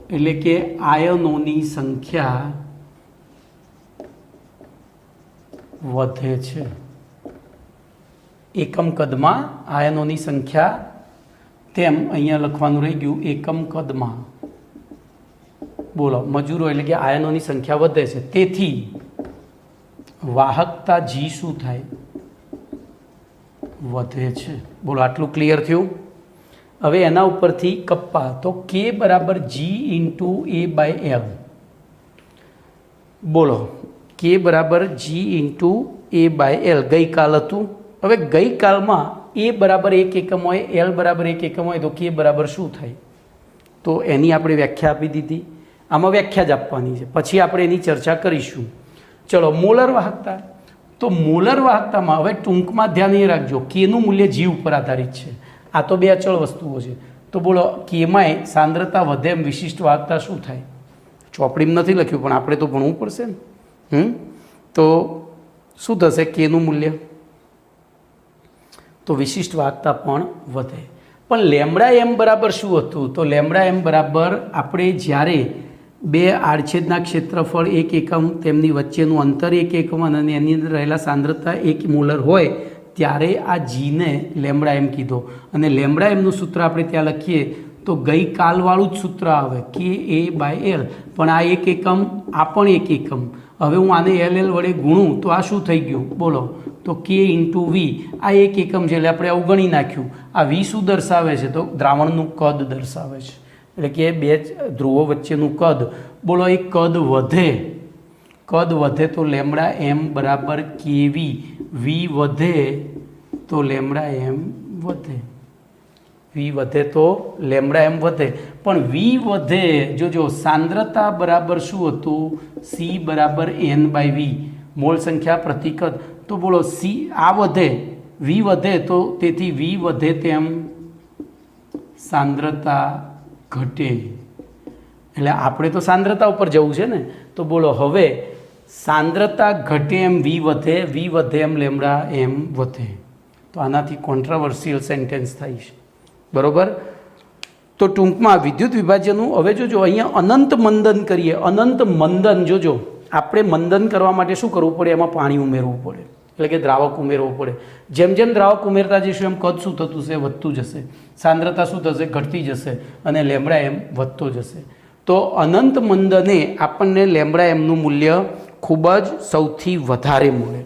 એટલે કે આયનોની સંખ્યા વધે છે. એકમ કદમાં આયનોની સંખ્યા તેમ અહીંયા લખવાનું રહી ગયું એકમ કદમાં. બોલો મજૂરો એટલે કે આયનોની સંખ્યા વધે છે, તેથી વાહકતા જી શું થાય? વધે છે. બોલો આટલું ક્લિયર થયું? હવે એના ઉપરથી કપ્પા તો કે બરાબર જી ઇન્ટુ એ બાય એલ. બોલો કે બરાબર જી ઇન્ટુ એ બાય એલ ગઈકાલ હતું. હવે ગઈકાલમાં એ બરાબર 1 એકમ હોય, એલ બરાબર 1 એકમ હોય તો કે બરાબર શું થાય? તો એની આપણે વ્યાખ્યા આપી દીધી. આમાં વ્યાખ્યા જ આપવાની છે, પછી આપણે એની ચર્ચા કરીશું. ચલો મોલર વાહકતા. તો મોલર વાહકતામાં હવે ટૂંકમાં ધ્યાન એ રાખજો, કેનું મૂલ્ય જી ઉપર આધારિત છે. આ તો બે અચળ વસ્તુઓ છે. તો બોલો કેમાંય સાંદ્રતા વધે એમ વિશિષ્ટ વાહકતા શું થાય? ચોપડીમાં નથી લખ્યું પણ આપણે તો ભણવું પડશે ને. તો શું થશે કેનું મૂલ્ય? તો વિશિષ્ટ વાહકતા પણ વધે. પણ લેમડા એમ બરાબર શું હતું? તો લેમડા એમ બરાબર આપણે જ્યારે બે આડછેદના ક્ષેત્રફળ 1 એકમ, તેમની વચ્ચેનું અંતર 1 એકમ અને એની અંદર રહેલા સાંદ્રતા 1 મોલર હોય ત્યારે આ જીને લેમડા એમ કીધો. અને લેમડા એમનું સૂત્ર આપણે ત્યાં લખીએ તો ગઈકાલવાળું જ સૂત્ર આવે કે એ બાય એલ. પણ આ 1 એકમ, આ પણ 1 એકમ. હવે હું આને એલ વડે ગુણું તો આ શું થઈ ગયું? બોલો તો કે ઇન્ટુ વી. આ 1 એકમ છે એટલે આપણે અવગણી નાખ્યું. આ વી શું દર્શાવે છે? તો દ્રાવણનું કદ દર્શાવે છે. એટલે કે બે ધ્રુવો વચ્ચેનું કદ. બોલો એ કદ વધે તો લેમડા એમ બરાબર કેવી. વી વધે તો લેમડા એમ વધે. વી વધે તો લેમડા એમ વધે. પણ વી વધે, જોજો સાંદ્રતા બરાબર શું હતું? સી બરાબર એન બાય વી, મોલ સંખ્યા પ્રતિકદ. તો બોલો સી આ વધે, વી વધે તો તેથી વી વધે તેમ સાંદ્રતા ઘટે. એટલે આપણે તો સાંદ્રતા ઉપર જવું છે ને. તો બોલો હવે સાંદ્રતા ઘટે એમ વી વધે એમ લેમડા એમ વધે. તો આનાથી કોન્ટ્રાવર્સિયલ સેન્ટેન્સ થાય છે. બરાબર? તો ટૂંકમાં વિદ્યુત વિભાજનનું હવે જોજો અહીંયા અનંત મંદન કરીએ. અનંત મંદન જોજો, આપણે મંદન કરવા માટે શું કરવું પડે? એમાં પાણી ઉમેરવું પડે, એટલે કે દ્રાવક ઉમેરવું પડે. જેમ જેમ દ્રાવક ઉમેરતા જઈશું એમ કદ શું થતું છે? વધતું જશે. સાંદ્રતા શું થશે? ઘટતી જશે. અને લેમડા એમ વધતો જશે. તો અનંત મંદને આપણને લેમડા એમનું મૂલ્ય ખૂબ જ સૌથી વધારે મળે.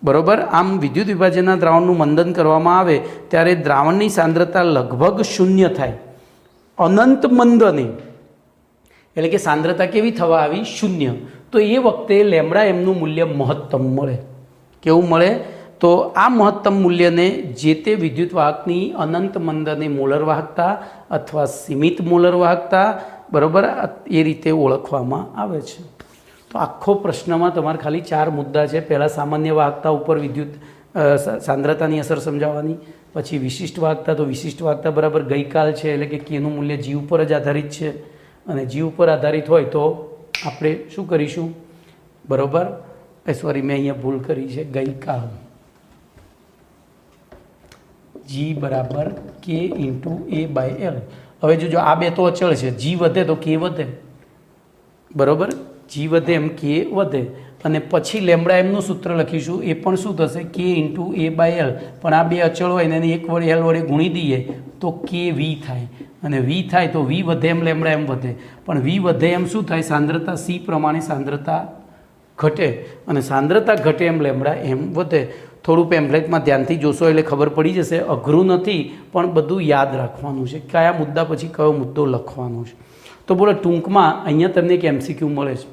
બરાબર? આમ વિદ્યુત વિભાજનના દ્રાવણનું મંદન કરવામાં આવે ત્યારે દ્રાવણની સાંદ્રતા લગભગ 0 થાય. અનંત મંદને એટલે કે સાંદ્રતા કેવી થવા આવી? 0. તો એ વખતે લેમડા એમનું મૂલ્ય મહત્તમ મળે. કેવું મળે? તો આ મહત્તમ મૂલ્યને જે તે વિદ્યુત વાહકની અનંત મંદને મોલર વાહકતા અથવા સીમિત મોલર વાહકતા, બરાબર, એ રીતે ઓળખવામાં આવે છે. તો આખો પ્રશ્નમાં તમારે ખાલી 4 મુદ્દા છે. પહેલાં સામાન્ય વાહકતા ઉપર વિદ્યુત સાંદ્રતાની અસર સમજાવવાની, પછી વિશિષ્ટ વાહકતા. તો વિશિષ્ટ વાહકતા બરાબર ગઈકાલ છે એટલે કે કેનું મૂલ્ય જી ઉપર જ આધારિત છે. અને જી ઉપર આધારિત હોય તો આપણે શું કરીશું? બરાબર, સોરી મેં અહીંયા ભૂલ કરી છે. ગઈકાલ જી બરાબર k into A by L. હવે જોજો આ બે તો અચળ છે. જી વધે તો કે વધે. બરાબર? જી વધે એમ કે વધે. અને પછી લેમડા એમનું સૂત્ર લખીશું. એ પણ શું થશે? K into A by L. પણ આ બે અચળ હોય ને એને એક વડે એલ વડે ગુણી દઈએ તો કે વી થાય. અને વી થાય તો વી વધે એમ લેમડા એમ વધે. પણ વી વધે એમ શું થાય? સાંદ્રતા સી પ્રમાણે સાંદ્રતા ઘટે. અને સાંદ્રતા ઘટે એમ લેમડા એમ વધે. થોડું પેમ્ફલેટમાં ધ્યાનથી જોશો એટલે ખબર પડી જશે. અઘરું નથી પણ બધું યાદ રાખવાનું છે. કયા મુદ્દા પછી કયો મુદ્દો લખવાનો છે. તો બોલો ટૂંકમાં અહીંયા તમને એક MCQ મળે છે.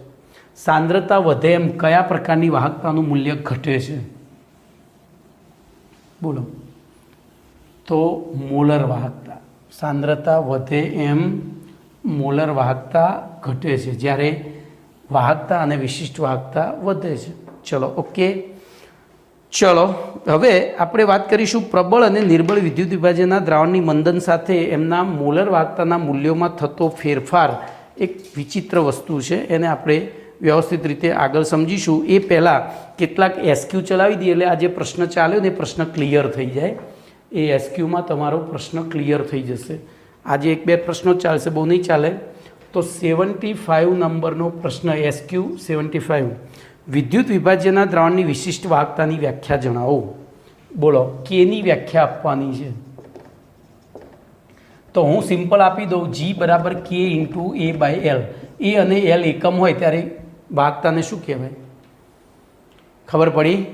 સાંદ્રતા વધે એમ કયા પ્રકારની વાહકતાનું મૂલ્ય ઘટે છે? બોલો તો મોલર વાહકતા. સાંદ્રતા વધે એમ મોલર વાહકતા ઘટે છે જ્યારે વાહકતા અને વિશિષ્ટ વાહકતા વધે છે. ચલો ઓકે. ચલો હવે આપણે વાત કરીશું પ્રબળ અને નિર્બળ વિદ્યુત વિભાજનના દ્રાવણની મંદન સાથે એમના મોલર વાહકતાના મૂલ્યોમાં થતો ફેરફાર. એક વિચિત્ર વસ્તુ છે, એને આપણે વ્યવસ્થિત રીતે આગળ સમજીશું. એ પહેલાં કેટલાક SQ ચલાવી દઈએ એટલે આ જે પ્રશ્ન ચાલ્યો ને એ પ્રશ્ન ક્લિયર થઈ જાય. એ SQમાં તમારો પ્રશ્ન ક્લિયર થઈ જશે. આજે 1-2 પ્રશ્નો ચાલશે, બહુ નહીં ચાલે. તો 75 નંબરનો પ્રશ્ન SQ 75. વિદ્યુત વિભાજ્યના દ્રાવણની વિશિષ્ટ વાહકતાની વ્યાખ્યા જણાવો. બોલો કેની વ્યાખ્યા આપવાની છે. તો હું સિમ્પલ આપી દઉં, G બરાબર K into A by L. એ અને L એકમ હોય ત્યારે વાહકતાને શું કહેવાય ખબર પડી?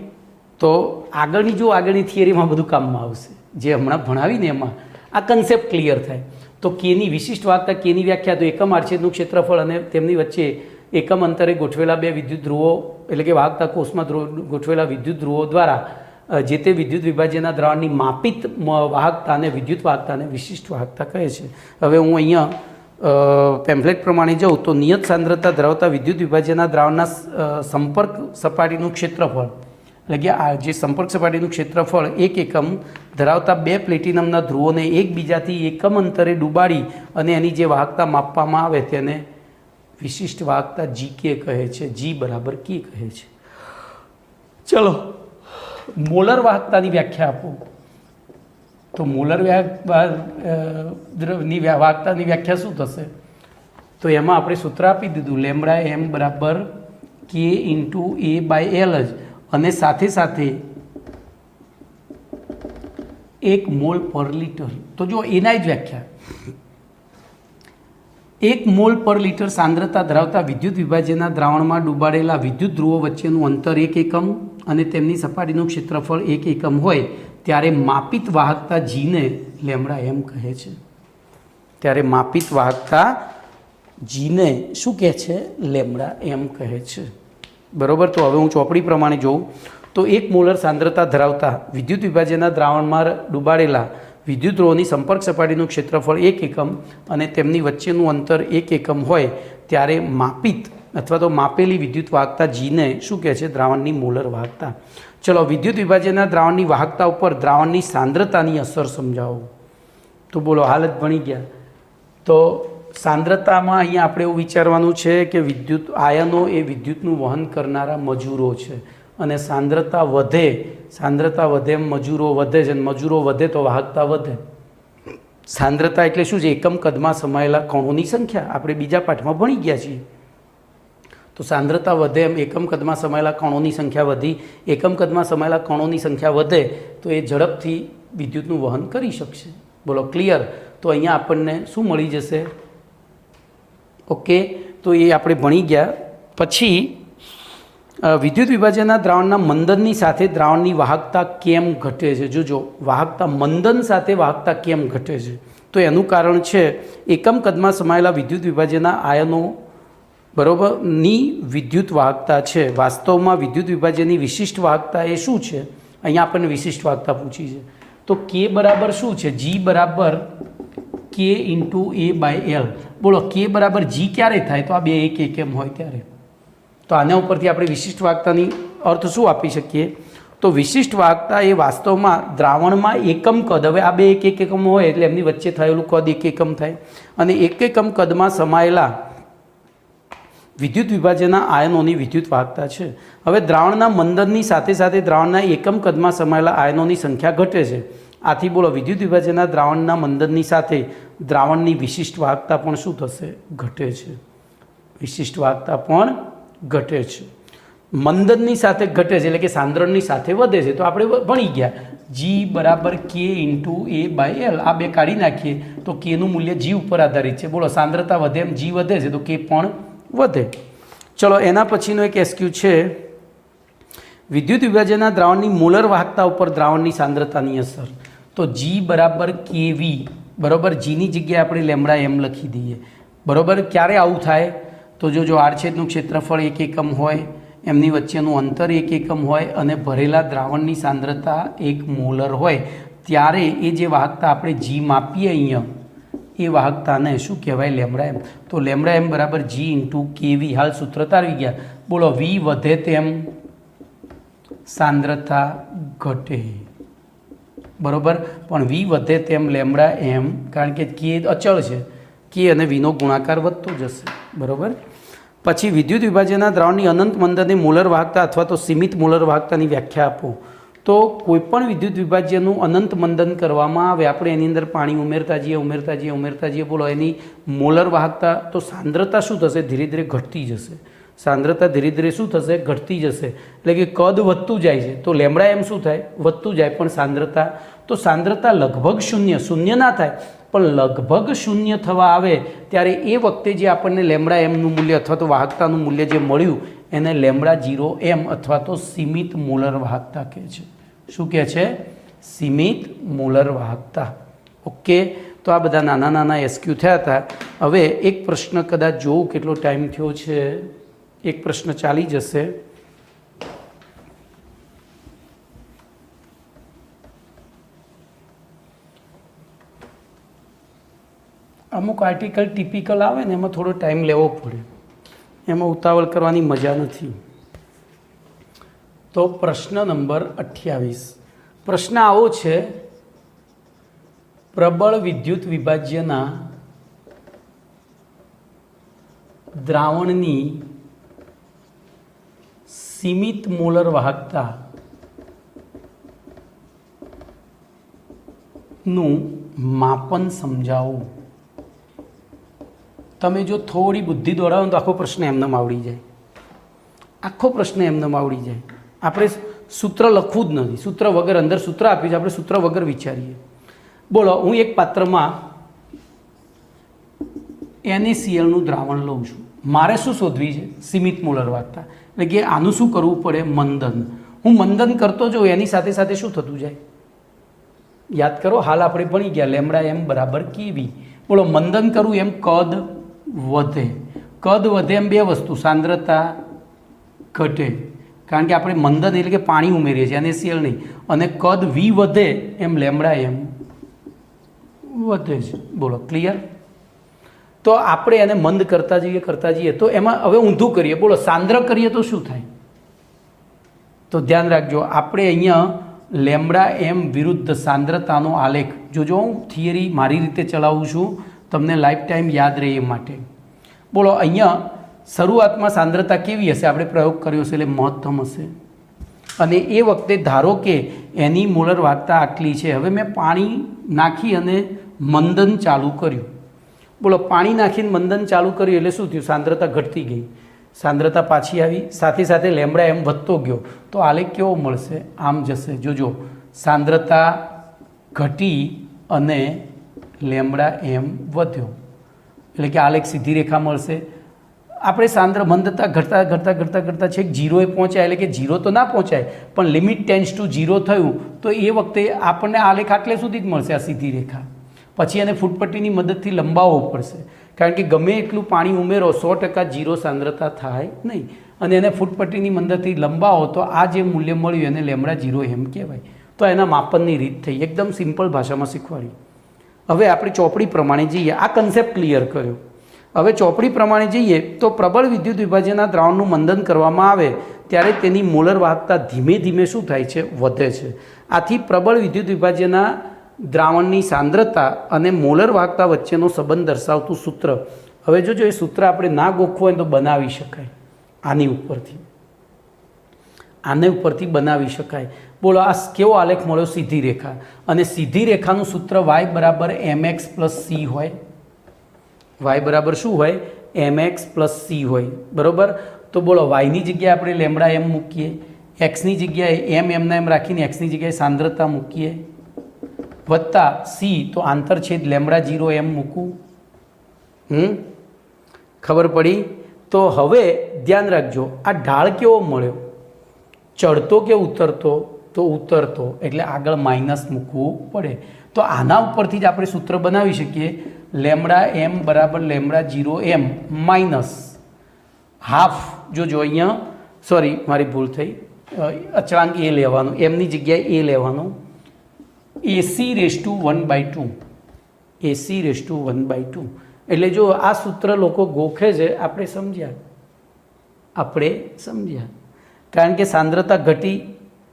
તો આગળની થિયરીમાં બધું કામમાં આવશે, જે હમણાં ભણાવીને એમાં આ કન્સેપ્ટ ક્લિયર થાય. તો કેની વિશિષ્ટ વાહકતા, કેની વ્યાખ્યા, તો એકમ આડછેદનું ક્ષેત્રફળ અને તેમની વચ્ચે એકમ અંતરે ગોઠવેલા બે વિદ્યુત ધ્રુવો એટલે કે વાહકતા કોષમાં ગોઠવેલા વિદ્યુત ધ્રુવો દ્વારા જે તે વિદ્યુત વિભાજ્યના દ્રાવણની માપિત વાહકતાને વિદ્યુત વાહકતાને વિશિષ્ટ વાહકતા કહે છે. હવે હું અહીંયા પેમ્ફલેટ પ્રમાણે જાઉં તો નિયત સાંદ્રતા ધરાવતા વિદ્યુત વિભાજ્યના દ્રાવણના સંપર્ક સપાટીનું ક્ષેત્રફળ એટલે કે આ જે સંપર્ક સપાટીનું ક્ષેત્રફળ 1 એકમ ધરાવતા બે પ્લેટિનમના ધ્રુવોને એકબીજાથી એકમ અંતરે ડૂબાડી અને એની જે વાહકતા માપવામાં આવે તેને વિશિષ્ટ વાહકતા GK કહે છે. G બરાબર K કહે છે. ચલો મોલર વાહકતાની વ્યાખ્યા આપો. તો મોલર ની વાહકતાની વ્યાખ્યા શું થશે? તો એમાં આપણે સૂત્ર આપી દીધું, લેમ્બડા એમ બરાબર K into A by L જ, અને સાથે સાથે 1 મોલ પર લિટર. તો જો એના જ વ્યાખ્યા, 1 મોલ પર લિટર સાંદ્રતા ધરાવતા વિદ્યુત વિભાજ્યના દ્રાવણમાં ડૂબાડેલા વિદ્યુત ધ્રુવો વચ્ચેનું અંતર 1 એકમ અને તેમની સપાટીનું ક્ષેત્રફળ 1 એકમ હોય ત્યારે માપિત વાહકતા Gને લેમ્બડા એમ કહે છે. ત્યારે માપિત વાહકતા Gને શું કહે છે? લેમ્બડા એમ કહે છે. બરાબર. તો હવે હું ચોપડી પ્રમાણે જોઉં તો 1 મોલર સાંદ્રતા ધરાવતા વિદ્યુત વિભાજ્યના દ્રાવણમાં ડૂબાડેલા વિદ્યુત ધ્રુવોની સંપર્ક સપાટીનું ક્ષેત્રફળ 1 એકમ અને તેમની વચ્ચેનું અંતર 1 એકમ હોય ત્યારે માપિત અથવા તો માપેલી વિદ્યુત વાહકતા Gને શું કહે છે? દ્રાવણની મોલર વાહકતા. ચલો વિદ્યુત વિભાજ્યના દ્રાવણની વાહકતા ઉપર દ્રાવણની સાંદ્રતાની અસર સમજાવો. તો બોલો હાલ જ ભણી ગયા. તો સાંદ્રતામાં અહીંયા આપણે એવું વિચારવાનું છે કે વિદ્યુત આયનો એ વિદ્યુતનું વહન કરનારા મજૂરો છે, અને સાંદ્રતા વધે એમ મજૂરો વધે છે, અને મજૂરો વધે તો વાહકતા વધે. સાંદ્રતા એટલે શું છે? એકમ કદમાં સમાયેલા કણોની સંખ્યા. આપણે બીજા પાઠમાં ભણી ગયા છીએ. તો સાંદ્રતા વધે એમ એકમ કદમાં સમાયેલા કણોની સંખ્યા વધી, એકમ કદમાં સમાયેલા કણોની સંખ્યા વધે તો એ ઝડપથી વિદ્યુતનું વહન કરી શકશે. બોલો ક્લિયર? તો અહીંયા આપણને શું મળી જશે? ઓકે, તો એ આપણે ભણી ગયા. પછી વિદ્યુત વિભાજનના દ્રાવણના મંદનની સાથે દ્રાવણની વાહકતા કેમ ઘટે છે? જોજો, વાહકતા મંદન સાથે વાહકતા કેમ ઘટે છે? તો એનું કારણ છે એકમ કદમાં સમાયેલા વિદ્યુત વિભાજનના આયનો બરાબરની વિદ્યુત વાહકતા છે. વાસ્તવમાં વિદ્યુત વિભાજનની વિશિષ્ટ વાહકતા એ શું છે? અહીંયા આપણને વિશિષ્ટ વાહકતા પૂછી છે. તો K બરાબર શું છે? G બરાબર K into A by L. બોલો K બરાબર G ક્યારે થાય? તો આ બે 1 એકમ હોય ત્યારે. તો આના ઉપરથી આપણે વિશિષ્ટ વાહકતાની અર્થ શું આપી શકીએ? તો વિશિષ્ટ વાહકતા એ વાસ્તવમાં દ્રાવણમાં એકમ કદ, હવે આ બે 1 એકમ હોય એટલે એમની વચ્ચે થયેલું કદ 1 એકમ થાય, અને 1 એકમ કદમાં સમાયેલા વિદ્યુત વિભાજનના આયનોની વિદ્યુત વાહકતા છે. હવે દ્રાવણના મંદનની સાથે સાથે દ્રાવણના એકમ કદમાં સમાયેલા આયનોની સંખ્યા ઘટે છે. આથી બોલો વિદ્યુત વિભાજનના દ્રાવણના મંદનની સાથે દ્રાવણની વિશિષ્ટ વાહકતા પણ શું થશે? ઘટે છે. વિશિષ્ટ વાહકતા પણ ઘટે છે. મંદનની સાથે ઘટે છે એટલે કે સાંદ્રણની સાથે વધે છે. તો આપણે ભણી ગયા G બરાબર K into A by L. આ બે કાઢી નાખીએ તો Kનું મૂલ્ય G ઉપર આધારિત છે. બોલો સાંદ્રતા વધે એમ G વધે છે તો K પણ વધે. ચલો એના પછીનો એક એસક્યુ છે, વિદ્યુત વિભાજનના દ્રાવણની મોલર વાહકતા ઉપર દ્રાવણની સાંદ્રતાની અસર. તો G બરાબર KV બરાબર, Gની જગ્યાએ આપણે લેમ્બડા એમ લખી દઈએ. બરાબર. ક્યારે આવું થાય? તો જો આડછેદનું ક્ષેત્રફળ 1 એકમ હોય, એમની વચ્ચેનું અંતર 1 એકમ હોય અને ભરેલા દ્રાવણની સાંદ્રતા 1 મોલર હોય ત્યારે એ જે વાહકતા આપણે G માપીએ અહીંયા એ વાહકતાને શું કહેવાય? લેમ્બડા એમ. તો લેમ્બડા એમ બરાબર G ઇન્ટુ KV. હાલ સૂત્ર તારવી ગયા. બોલો V વધે તેમ સાંદ્રતા ઘટે. બરાબર. પણ V વધે તેમ લેમ્બડા એમ, કારણ કે K અચળ છે, K અને Vનો ગુણાકાર વધતો જશે. બરાબર. પછી વિદ્યુત વિભાજનના દ્રાવણની અનંત મંદનની મોલર વાહકતા અથવા તો સીમિત મોલર વાહકતાની વ્યાખ્યા આપો. તો કોઈપણ વિદ્યુત વિભાજ્યનું અનંત મંદન કરવામાં આવે, આપણે એની અંદર પાણી ઉમેરતા જઈએ. બોલો એની મોલર વાહકતા તો સાંદ્રતા શું થશે? ધીરે ધીરે ઘટતી જશે. સાંદ્રતા ધીરે ધીરે શું થશે? ઘટતી જશે. એટલે કે કદ વધતું જાય છે તો લેમડા એમ શું થાય? વધતું જાય. પણ સાંદ્રતા લગભગ શૂન્ય ના થાય, પણ લગભગ શૂન્ય થવા આવે ત્યારે એ વખતે જે આપણને લેમડા એમનું મૂલ્ય અથવા તો વાહકતાનું મૂલ્ય જે મળ્યું એને લેમડા 0 એમ અથવા તો સીમિત મોલર વાહકતા કહે છે. શું કહે છે? સીમિત મોલર વાહકતા. ઓકે, તો આ બધા નાના નાના એસક્યુ થયા હતા. હવે એક પ્રશ્ન કદાચ જોઉં કેટલો ટાઈમ થયો છે. એક પ્રશ્ન ચાલી જશે. અમુક આર્ટિકલ ટિપિકલ આવે ને એમાં થોડો ટાઈમ લેવો પડે, એમાં ઉતાવળ કરવાની મજા નથી. તો પ્રશ્ન નંબર 28. પ્રશ્ન આવો છે: પ્રબળ વિદ્યુત વિભાજ્યના દ્રાવણની સીમિત મોલર વાહકતા નું માપન સમજાવો. તમે જો થોડી બુદ્ધિ દોડાવો તો આખો પ્રશ્ન એમનેમ આવડી જાય. આખો પ્રશ્ન એમનેમ આવડી જાય. આપણે સૂત્ર લખવું જ નથી, સૂત્ર વગર અંદર સૂત્ર આપ્યું છે, આપણે સૂત્ર વગર વિચારીએ. બોલો, હું એક પાત્રમાં NaClનું દ્રાવણ લઉં છું. મારે શું શોધવી છે? સીમિત મોલર વાહકતા. એટલે કે આનું શું કરવું પડે? મંદન. હું મંદન કરતો જાઉં એની સાથે સાથે શું થતું જાય? યાદ કરો, હાલ આપણે ભણી ગયા લેમડા એમ બરાબર કેવી. બોલો, મંદન કરવું એમ કદ વધે. કદ વધે એમ બે વસ્તુ, સાંદ્રતા ઘટે. કારણ કે આપણે મંદન એટલે કે પાણી ઉમેરીએ છીએ, NaCl નહીં. અને કદ V વધે એમ લેમડા એમ વધે છે. બોલો, ક્લિયર? તો આપણે એને મંદ કરતા જઈએ તો એમાં હવે ઊંધું કરીએ. બોલો, સાંદ્ર કરીએ તો શું થાય? તો ધ્યાન રાખજો, આપણે અહીંયા લેમડા એમ વિરુદ્ધ સાંદ્રતાનો આલેખ જોજો. હું થિયરી મારી રીતે ચલાવું છું, તમને લાઈફ ટાઈમ યાદ રહે એ માટે. બોલો, અહીંયા શરૂઆતમાં સાંદ્રતા કેવી હશે? આપણે પ્રયોગ કર્યો છે એટલે મહત્તમ હશે. અને એ વખતે ધારો કે એની મોલર વાહકતા આટલી છે. હવે મેં પાણી નાખી અને મંદન ચાલુ કર્યું. બોલો, પાણી નાખીને મંદન ચાલુ કર્યું એટલે શું થયું? સાંદ્રતા ઘટતી ગઈ, સાંદ્રતા પાછી આવી, સાથે સાથે લેમડા એમ વધતો ગયો. તો આલેખ કેવો મળશે? આમ જશે. જોજો, સાંદ્રતા ઘટી અને લેમડા એમ વધ્યો એટલે કે આલેખ સીધી રેખા મળશે. આપણે મંદતા ઘટતા છેક 0 પહોંચ્યા, એટલે કે 0 તો ના પહોંચાય પણ લિમિટ ટેન્ડ્સ ટુ 0 થયું તો એ વખતે આપણને આલેખ આટલે સુધી જ મળશે, આ સીધી રેખા. પછી એને ફૂટપટ્ટીની મદદથી લંબાવવો પડશે, કારણ કે ગમે એટલું પાણી ઉમેરો 100% 0 સાંદ્રતા થાય નહીં. અને એને ફૂટપટ્ટીની મદદથી લંબાવો તો આ જે મૂલ્ય મળ્યું એને લેમડા 0 એમ કહેવાય. તો એના માપનની રીત થઈ, એકદમ સિમ્પલ ભાષામાં શીખવાડી. હવે આપણે ચોપડી પ્રમાણે જઈએ. આ કન્સેપ્ટ ક્લિયર કર્યો. હવે ચોપડી પ્રમાણે જઈએ તો પ્રબળ વિદ્યુત વિભાજનના દ્રાવણનું મંદન કરવામાં આવે ત્યારે તેની મોલર વાહકતા ધીમે ધીમે શું થાય છે? વધે છે. આથી પ્રબળ વિદ્યુત વિભાજનના દ્રાવણની સાંદ્રતા અને મોલર વાહકતા વચ્ચેનો સંબંધ દર્શાવતું સૂત્ર. હવે જોજો, એ સૂત્ર આપણે ના ગોખવું હોય તો બનાવી શકાય. આની ઉપરથી બનાવી શકાય. બોલો, આ કેવો આલેખ મળ્યો? સીધી રેખા. અને સીધી રેખાનું સૂત્ર y બરાબર mx પ્લસ c હોય. y બરાબર શું હોય? mx પ્લસ c હોય. બરાબર? તો બોલો, yની જગ્યાએ આપણે લેમડા એમ મૂકીએ, એક્સની જગ્યાએ એમના એમ રાખીને એક્સની જગ્યાએ સાંદ્રતા મૂકીએ, વત્તા સી તો આંતરછેદ લેમડા 0 એમ મૂકવું. ખબર પડી? તો હવે ધ્યાન રાખજો, આ ઢાળ કેવો મળ્યો? ચડતો કે ઉતરતો? તો ઉતરતો, એટલે આગળ માઇનસ મૂકવું પડે. તો આના ઉપરથી જ આપણે સૂત્ર બનાવી શકીએ. લેમડા એમ બરાબર લેમડા 0 એમ માઇનસ હાફ. જોજો અહીંયા, સોરી મારી ભૂલ થઈ, અચળાંક એ લેવાનું, એમની જગ્યાએ એ લેવાનું. AC⁻², AC⁻². એટલે જો આ સૂત્ર લોકો ગોખે છે, આપણે સમજ્યા. કારણ કે સાંદ્રતા ઘટી,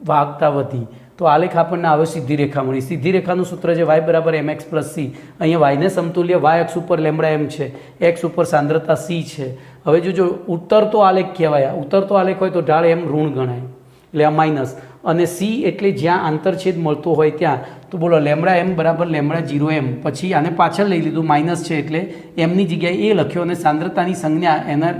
વાહકતા વધી, તો આલેખ આપણને આવે સીધી રેખા મળી. સીધી રેખાનું સૂત્ર છે y બરાબર mx પ્લસ c. અહીંયા yને સમતુલ્ય y અક્ષ ઉપર લેમડા એમ છે, x ઉપર સાંદ્રતા c છે. હવે જો ઉતરતો આલેખ કહેવાય. ઉતરતો આલેખ હોય તો ઢાળ એમ ઋણ ગણાય, એટલે આ માઇનસ. અને c એટલે જ્યાં આંતરછેદ મળતો હોય ત્યાં. તો બોલો, લેમડા એમ બરાબર લેમડા 0 એમ. પછી આને પાછળ લઈ લીધું, માઇનસ છે એટલે એમની જગ્યાએ એ લખ્યો અને સાંદ્રતાની સંજ્ઞા એના.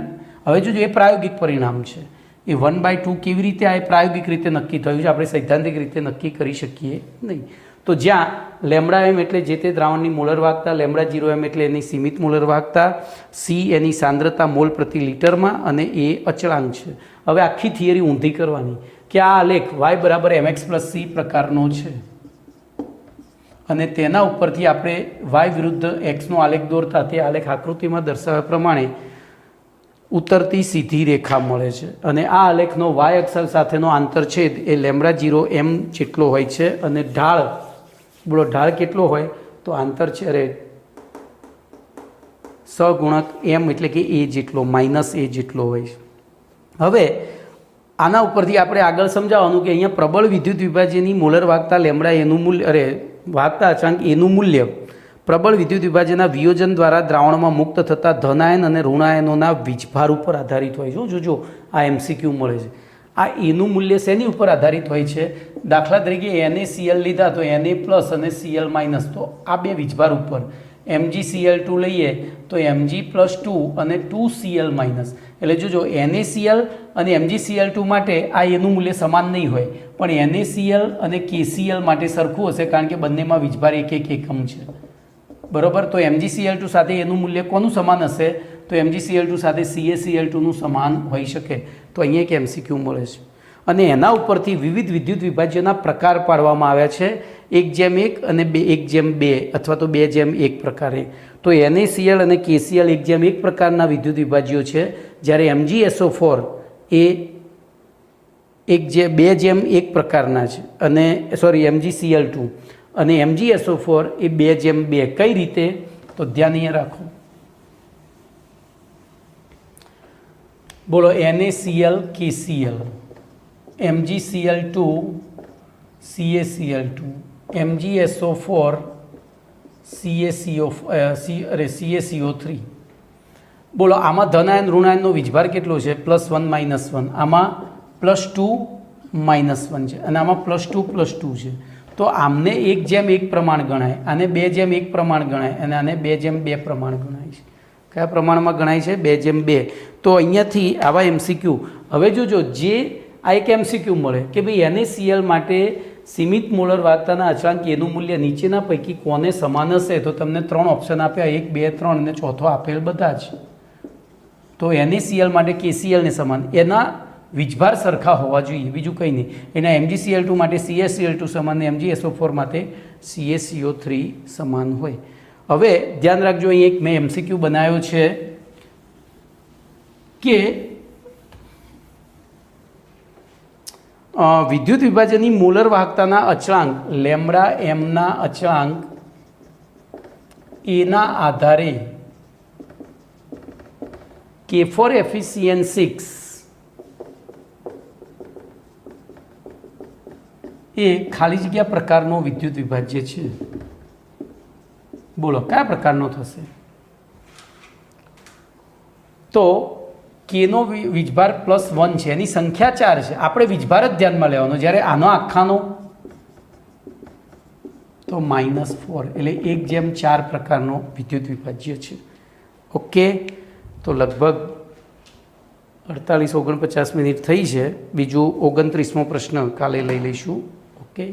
હવે જો એ પ્રાયોગિક પરિણામ છે, એ 1/2 કેવી રીતે આ પ્રાયોગિક રીતે નક્કી થયું છે, આપણે સૈદ્ધાંતિક રીતે નક્કી કરી શકીએ નહીં. તો જ્યાં લેમડા એમ એટલે જે તે દ્રાવણની મોલર વાહકતા, લેમડા 0 એમ એટલે એની સીમિત મોલર વાહકતા, સી એની સાંદ્રતા મોલ પ્રતિ લીટરમાં અને એ અચળાંક છે. હવે આખી થિયરી ઊંધી કરવાની કે આ આલેખ y બરાબર mx + c પ્રકારનો છે અને તેના ઉપરથી આપણે y વિરુદ્ધ xનો આલેખ દોરતા તે આલેખ આકૃતિમાં દર્શાવ્યા પ્રમાણે ઉતરતી સીધી રેખા મળે છે અને આ આલેખનો y અક્ષર સાથેનો આંતરછેદ એ લેમડા 0 m જેટલો હોય છે અને ઢાળ, બોલો ઢાળ કેટલો હોય તો આંતરછેદ સગુણક m એટલે કે a જેટલો, -a જેટલો હોય છે. હવે આના ઉપરથી આપણે આગળ સમજાવવાનું કે અહીંયા પ્રબળ વિદ્યુત વિભાજ્યની મોલર વાહકતા લેમડા એનું મૂલ્ય વાહકતા અચળાંક એનું મૂલ્ય પ્રબળ વિદ્યુત વિભાજનના વિયોજન દ્વારા દ્રાવણમાં મુક્ત થતા ધનાયન અને ઋણાયનોના વીજભાર ઉપર આધારિત હોય છે. જોજો આ એમસીક્યુ મળે છે. આ એનું મૂલ્ય શેની ઉપર આધારિત હોય છે? દાખલા તરીકે NaCl લીધા તો Na+ અને Cl- તો આ બે વીજભાર ઉપર MgCl2 લઈએ તો Mg+2 અને 2Cl- એટલે જોજો NaCl અને MgCl2 માટે આ એનું મૂલ્ય સમાન નહીં હોય, પણ NaCl અને KCl માટે સરખું હશે કારણ કે બંનેમાં વીજભાર 1 એકમ છે, બરાબર. તો MgCl2 સાથે એનું મૂલ્ય કોનું સમાન હશે? તો MgCl2 સાથે CaCl2નું સમાન હોઈ શકે. તો અહીંયા એક MCQ મળે છે અને એના ઉપરથી વિવિધ વિદ્યુત વિભાજ્યના પ્રકાર પાડવામાં આવ્યા છે, 1:1 અને 1:2 અથવા તો 2:1 પ્રકારે. તો NaCl અને KCl 1:1 પ્રકારના વિદ્યુત વિભાજ્યો છે, જ્યારે MgSO4 એ 2:1 પ્રકારના છે અને MgCl2 અને MgSO4 એ 2:2. કઈ રીતે? તો ધ્યાન અહીંયા રાખો. બોલો NaCl KCl, MgCl2 CaCl2, MgSO4 CaCO3. બોલો આમાં ધનાયન ઋણાયનનો વીજભાર કેટલો છે? +1 -1. આમાં +2 -1 છે અને આમાં +2 છે. તો આમને 1:1 પ્રમાણ ગણાય, આને 2:1 પ્રમાણ ગણાય અને આને 2:2 પ્રમાણ ગણાય છે. કયા પ્રમાણમાં ગણાય છે? 2:2. તો અહીંયાથી આવા MCQ. હવે જોજો જે આ એક MCQ મળે કે ભાઈ NaCl માટે સીમિત મોલર વાહકતાના અચળાંક એનું મૂલ્ય નીચેના પૈકી કોને સમાન હશે? તો તમને 3 ઓપ્શન આપ્યા, 1, 2, 3 અને ચોથો આપેલ બધા જ. તો NaCl માટે KClને સમાન, એના વીજભાર સરખા હોવા જોઈએ, બીજું કંઈ નહીં. એના MgCl2 માટે CaCl2 સમાન અને MgSO4 માટે CaCO3 સમાન હોય. હવે ધ્યાન રાખજો, અહીં એક મેં MCQ બનાવ્યો છે કે વિદ્યુત વિભાજનની મોલર વાહકતાના અચળાંક લેમડા એમના અચળાંક એના આધારે K4 Fe6 એ ખાલી જગ્યા પ્રકારનો વિદ્યુત વિભાજ્ય છે. બોલો કયા પ્રકારનો થશે? તો કેનો વીજભાર +1 છે, એની સંખ્યા 4 છે. આપણે વીજભાર જ ધ્યાનમાં લેવાનો, જ્યારે આનો આખાનો તો -4 એટલે 1:4 પ્રકારનો વિદ્યુત વિભાજ્ય છે. ઓકે, તો લગભગ 48-49 મિનિટ થઈ છે. બીજું 29મો પ્રશ્ન કાલે લઈ લઈશું. ઓકે.